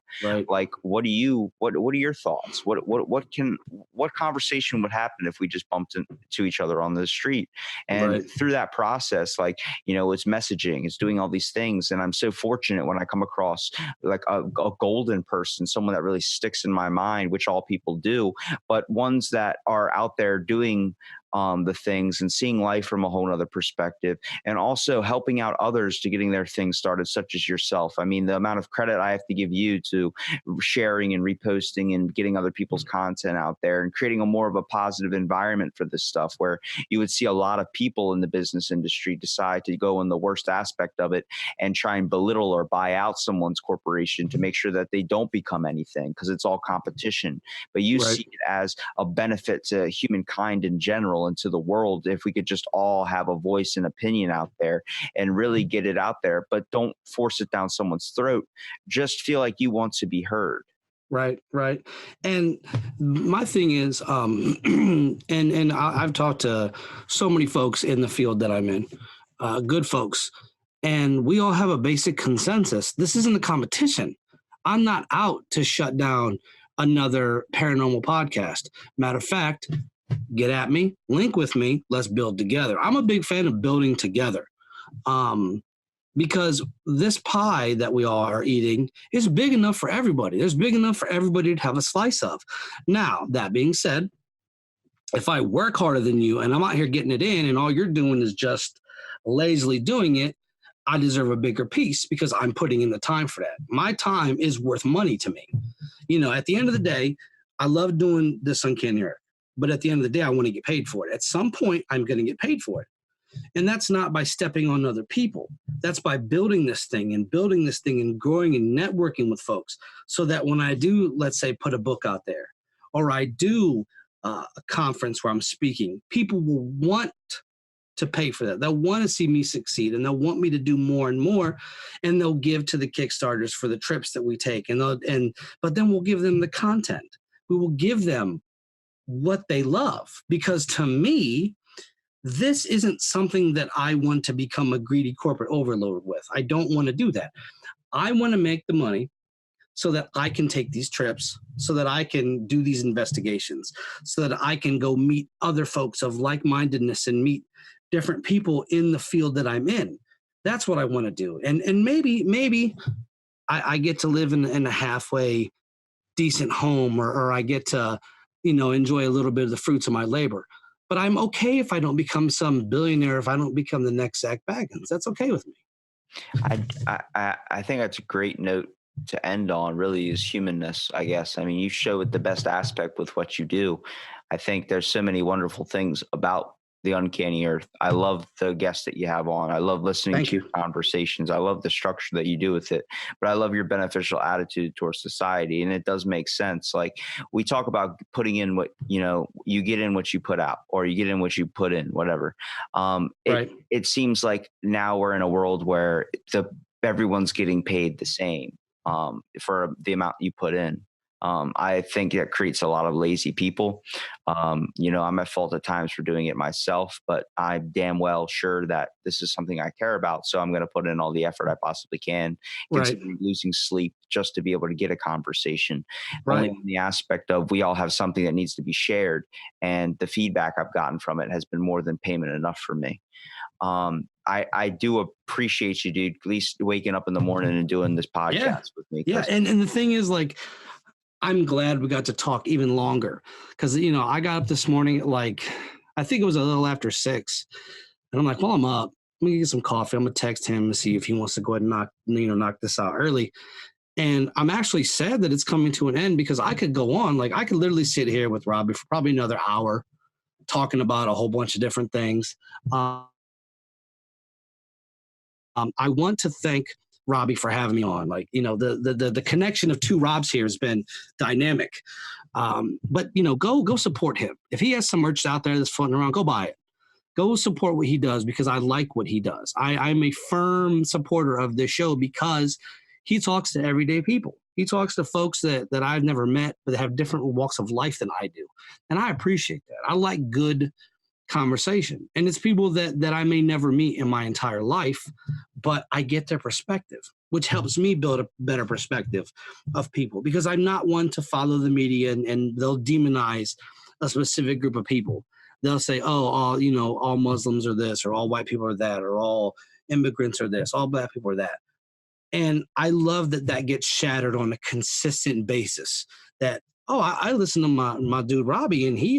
like, what are your thoughts? What conversation would happen if we just bumped into each other on the street? And through that process, like, it's messaging, it's doing all these things. And I'm so fortunate when I come across like a golden person, someone that really sticks in my mind, which all people do, but ones that are out there doing the things and seeing life from a whole nother perspective, and also helping out others to getting their things started, such as yourself. I mean, the amount of credit I have to give you to sharing and reposting and getting other people's content out there and creating a more of a positive environment for this stuff, where you would see a lot of people in the business industry decide to go in the worst aspect of it and try and belittle or buy out someone's corporation to make sure that they don't become anything, because it's all competition. But you see it as a benefit to humankind in general and to the world if we could just all have a voice and opinion out there and really get it out there, but don't force it down someone's throat. Just feel like you want to be heard. Right. And my thing is, and I've talked to so many folks in the field that I'm in, good folks, and we all have a basic consensus. This isn't a competition. I'm not out to shut down another paranormal podcast. Matter of fact, get at me, link with me, let's build together. I'm a big fan of building together, because this pie that we all are eating is big enough for everybody. There's big enough for everybody to have a slice of. Now, that being said, if I work harder than you and I'm out here getting it in and all you're doing is just lazily doing it, I deserve a bigger piece because I'm putting in the time for that. My time is worth money to me. At the end of the day, I love doing this Uncanny Earth. But at the end of the day, I want to get paid for it. At some point, I'm going to get paid for it. And that's not by stepping on other people. That's by building this thing and growing and networking with folks, so that when I do, let's say, put a book out there, or I do a conference where I'm speaking, people will want to pay for that. They'll want to see me succeed, and they'll want me to do more and more, and they'll give to the Kickstarters for the trips that we take. But then we'll give them the content. We will give them what they love, because to me, this isn't something that I want to become a greedy corporate overload with. I don't want to do that. I want to make the money so that I can take these trips, so that I can do these investigations, so that I can go meet other folks of like-mindedness and meet different people in the field that I'm in. That's what I want to do. And maybe I get to live in a halfway decent home, or I get to enjoy a little bit of the fruits of my labor. but I'm okay if I don't become some billionaire, if I don't become the next Zach Baggins. That's okay with me. I think that's a great note to end on. Really, is humanness, I guess. I mean, you show it the best aspect with what you do. I think there's so many wonderful things about the Uncanny Earth. I love the guests that you have on. I love listening Thank to you. your conversations. I love the structure that you do with it. But I love your beneficial attitude towards society, and it does make sense. Like, we talk about putting in what you get in what you put out, or you get in what you put in, whatever. Right. It seems like now we're in a world where everyone's getting paid the same for the amount you put in. I think that creates a lot of lazy people. I'm at fault at times for doing it myself, but I'm damn well sure that this is something I care about. So I'm going to put in all the effort I possibly can, Right. considering losing sleep just to be able to get a conversation. Right. Only in the aspect of we all have something that needs to be shared. And the feedback I've gotten from it has been more than payment enough for me. I do appreciate you, dude, at least waking up in the morning and doing this podcast with me. Yeah. And the thing is, like, I'm glad we got to talk even longer because, I got up this morning at I think it was a little after 6. And I'm like, well, I'm up. Let me get some coffee. I'm going to text him to see if he wants to go ahead and knock this out early. And I'm actually sad that it's coming to an end because I could go on. Like, I could literally sit here with Robbie for probably another hour talking about a whole bunch of different things. I want to thank Robbie for having me on. Like, the connection of two Robs here has been dynamic. But go support him. If he has some merch out there that's floating around, go buy it. Go support what he does because I like what he does. I'm a firm supporter of this show because he talks to everyday people. He talks to folks that I've never met, but have different walks of life than I do. And I appreciate that. I like good conversation. And it's people that I may never meet in my entire life, but I get their perspective, which helps me build a better perspective of people because I'm not one to follow the media and they'll demonize a specific group of people. They'll say, oh, all Muslims are this, or all white people are that, or all immigrants are this, all black people are that. And I love that gets shattered on a consistent basis that, I listen to my dude Robbie and he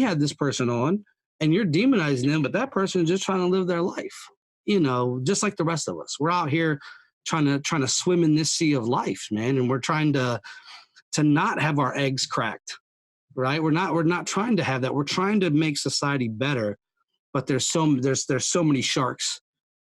had this person on and you're demonizing them, but that person is just trying to live their life, just like the rest of us. We're out here trying to swim in this sea of life, man. And we're trying to not have our eggs cracked, right? We're not trying to have that. We're trying to make society better, but there's so many sharks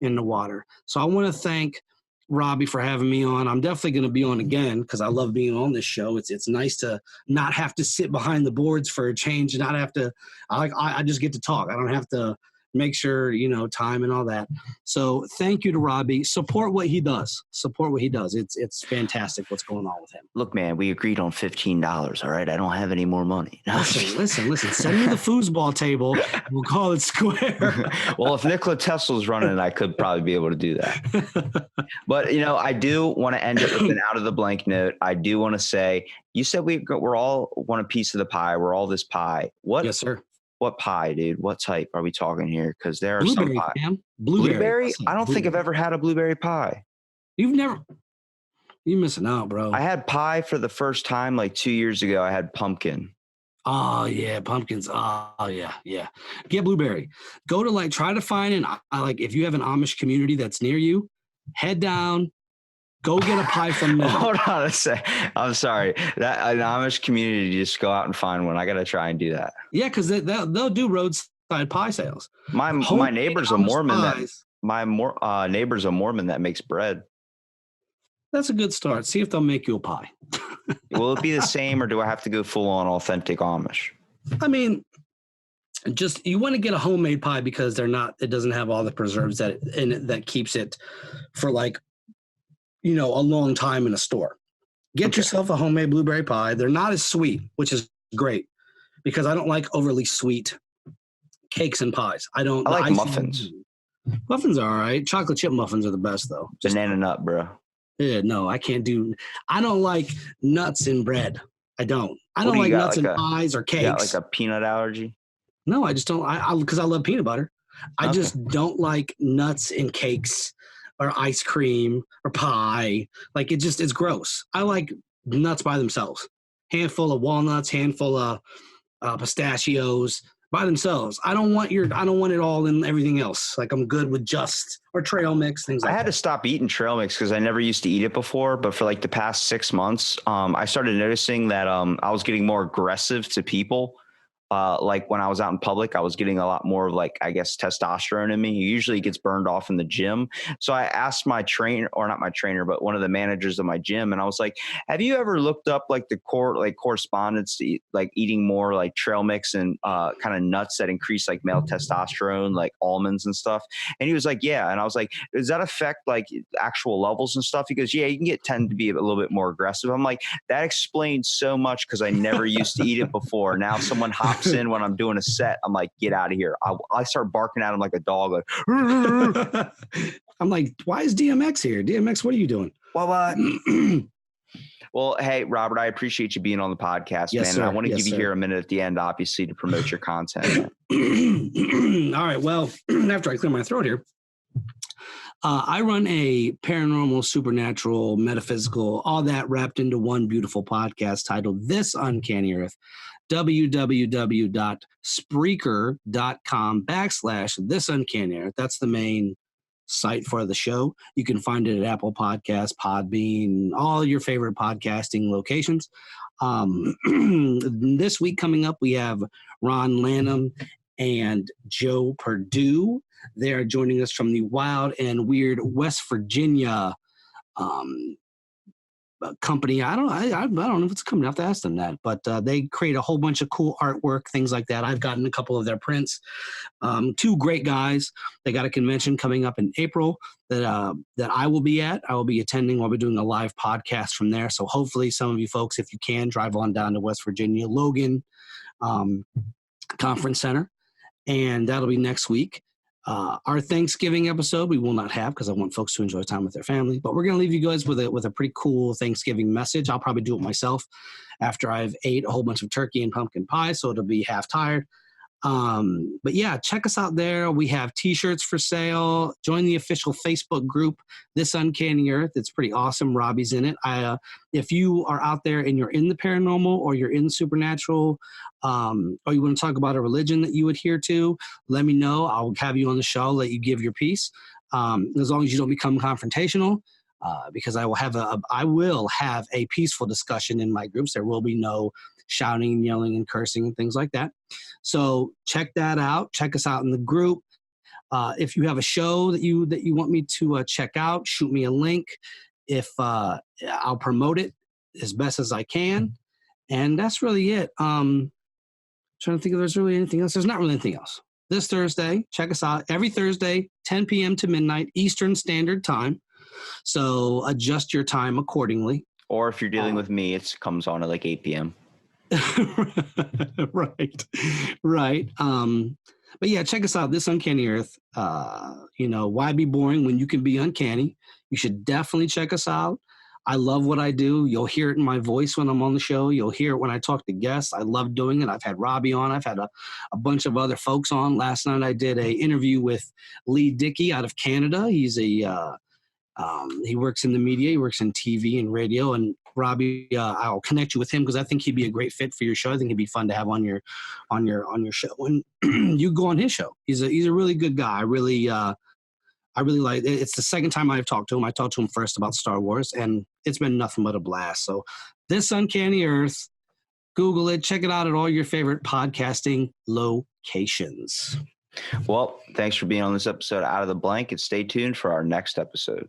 in the water. So I want to thank Robbie for having me on. I'm definitely going to be on again because I love being on this show. It's nice to not have to sit behind the boards for a change, not have to. I just get to talk. I don't have to make sure time and all that. So thank you to Robbie. Support what he does. It's fantastic what's going on with him. Look, man, we agreed on $15. All right, I don't have any more money. Listen. Send me the foosball table. We'll call it square. Well, if Nikola Tesla's running, I could probably be able to do that. But I do want to end it with an out of the blank note. I do want to say, you said we're all want a piece of the pie. We're all this pie. What? Yes, sir. What pie, dude? What type are we talking here? Because there are blueberry, some pie. Man. Blueberry? I don't think I've ever had a blueberry pie. You're missing out, bro. I had pie for the first time like 2 years ago. I had pumpkin. Oh yeah, pumpkins. Oh yeah. Get blueberry. Go to try to find if you have an Amish community that's near you, head down. Go get a pie from them. Hold on a sec. I'm sorry. That an Amish community, just go out and find one. I got to try and do that. Yeah, because they'll do roadside pie sales. My neighbor's a Mormon. Neighbor's a Mormon that makes bread. That's a good start. See if they'll make you a pie. Will it be the same, or do I have to go full on authentic Amish? I mean, just you want to get a homemade pie because it doesn't have all the preserves that keeps it for a long time in a store. Get yourself a homemade blueberry pie. They're not as sweet, which is great because I don't like overly sweet cakes and pies. I like muffins. Muffins are all right. Chocolate chip muffins are the best though. Banana nut, bro. Yeah, no, I don't like nuts in bread. I don't like nuts in pies or cakes. You got like a peanut allergy? No, I just don't. Because I love peanut butter. I just don't like nuts in cakes or ice cream or pie. It's gross. I like nuts by themselves. Handful of walnuts, handful of pistachios, by themselves. I don't want it all in everything else. Like I'm good with or trail mix, things like I that. had to stop eating trail mix because I never used to eat it before. But for like the past 6 months, I started noticing that I was getting more aggressive to people. Like when I was out in public, I was getting a lot more of like, I guess, testosterone in me. It usually gets burned off in the gym. So I asked my trainer, or not my trainer, but one of the managers of my gym. And I was like, have you ever looked up like the correspondence to like eating more like trail mix and kind of nuts that increase like male testosterone, like almonds and stuff? And he was like, yeah. And I was like, does that affect like actual levels and stuff? He goes, yeah, you can tend to be a little bit more aggressive. I'm like, that explains so much because I never used to eat it before. Now someone hops in when I'm doing a set, I'm like, get out of here. I start barking at him like a dog. Like, I'm like, why is DMX here? DMX, what are you doing? What? Well, hey, Robert, I appreciate you being on the podcast, yes, man. Sir. And I want to yes, give you sir. here a minute at the end, obviously, to promote your content. All right. Well, after I clear my throat here, I run a paranormal, supernatural, metaphysical, all that wrapped into one beautiful podcast titled This Uncanny Earth. www.spreaker.com/This Uncanny Earth. That's the main site for the show. You can find it at Apple Podcasts, Podbean, all your favorite podcasting locations. This week coming up, we have Ron Lanham and Joe Perdue. They are joining us from the wild and weird West Virginia company. I don't know if it's coming. I have to ask them that, but they create a whole bunch of cool artwork, things like that. I've gotten a couple of their prints. Two great guys. They got a convention coming up in April that I will be at. I will be attending. I'll be doing a live podcast from there. So hopefully some of you folks, if you can, drive on down to West Virginia, Logan Conference Center, and that'll be next week. Our Thanksgiving episode we will not have because I want folks to enjoy time with their family. But we're going to leave you guys with a pretty cool Thanksgiving message. I'll probably do it myself after I've ate a whole bunch of turkey and pumpkin pie, so it'll be half tired. But yeah, check us out there. We have T-shirts for sale. Join the official Facebook group, This Uncanny Earth. It's pretty awesome. Robbie's in it. If you are out there and you're in the paranormal or you're in supernatural, or you want to talk about a religion that you adhere to, let me know. I'll have you on the show, let you give your piece. As long as you don't become confrontational, because I will have a peaceful discussion in my groups. There will be no shouting and yelling and cursing and things like that. So check that out. Check us out in the group. If you have a show that you want me to check out, shoot me a link. If I'll promote it as best as I can. And that's really it. Trying to think if there's really anything else. There's not really anything else. This Thursday, check us out every Thursday, 10 p.m. to midnight Eastern Standard Time. So adjust your time accordingly. Or if you're dealing with me, it comes on at like 8 p.m. Right. But yeah, check us out. This Uncanny Earth. Why be boring when you can be uncanny? You should definitely check us out. I love what I do. You'll hear it in my voice when I'm on the show. You'll hear it when I talk to guests. I love doing it. I've had Robbie on. I've had a bunch of other folks on. Last night I did a interview with Lee Dickey out of Canada. He's he works in the media. He works in TV and radio. And Robbie, I'll connect you with him because I think he'd be a great fit for your show. I think he'd be fun to have on your show. And you go on his show. He's a really good guy. I really like it. It's the second time I've talked to him. I talked to him first about Star Wars, and it's been nothing but a blast. So This Uncanny Earth, Google it. Check it out at all your favorite podcasting locations. Well, thanks for being on this episode of Out of the Blank, and stay tuned for our next episode.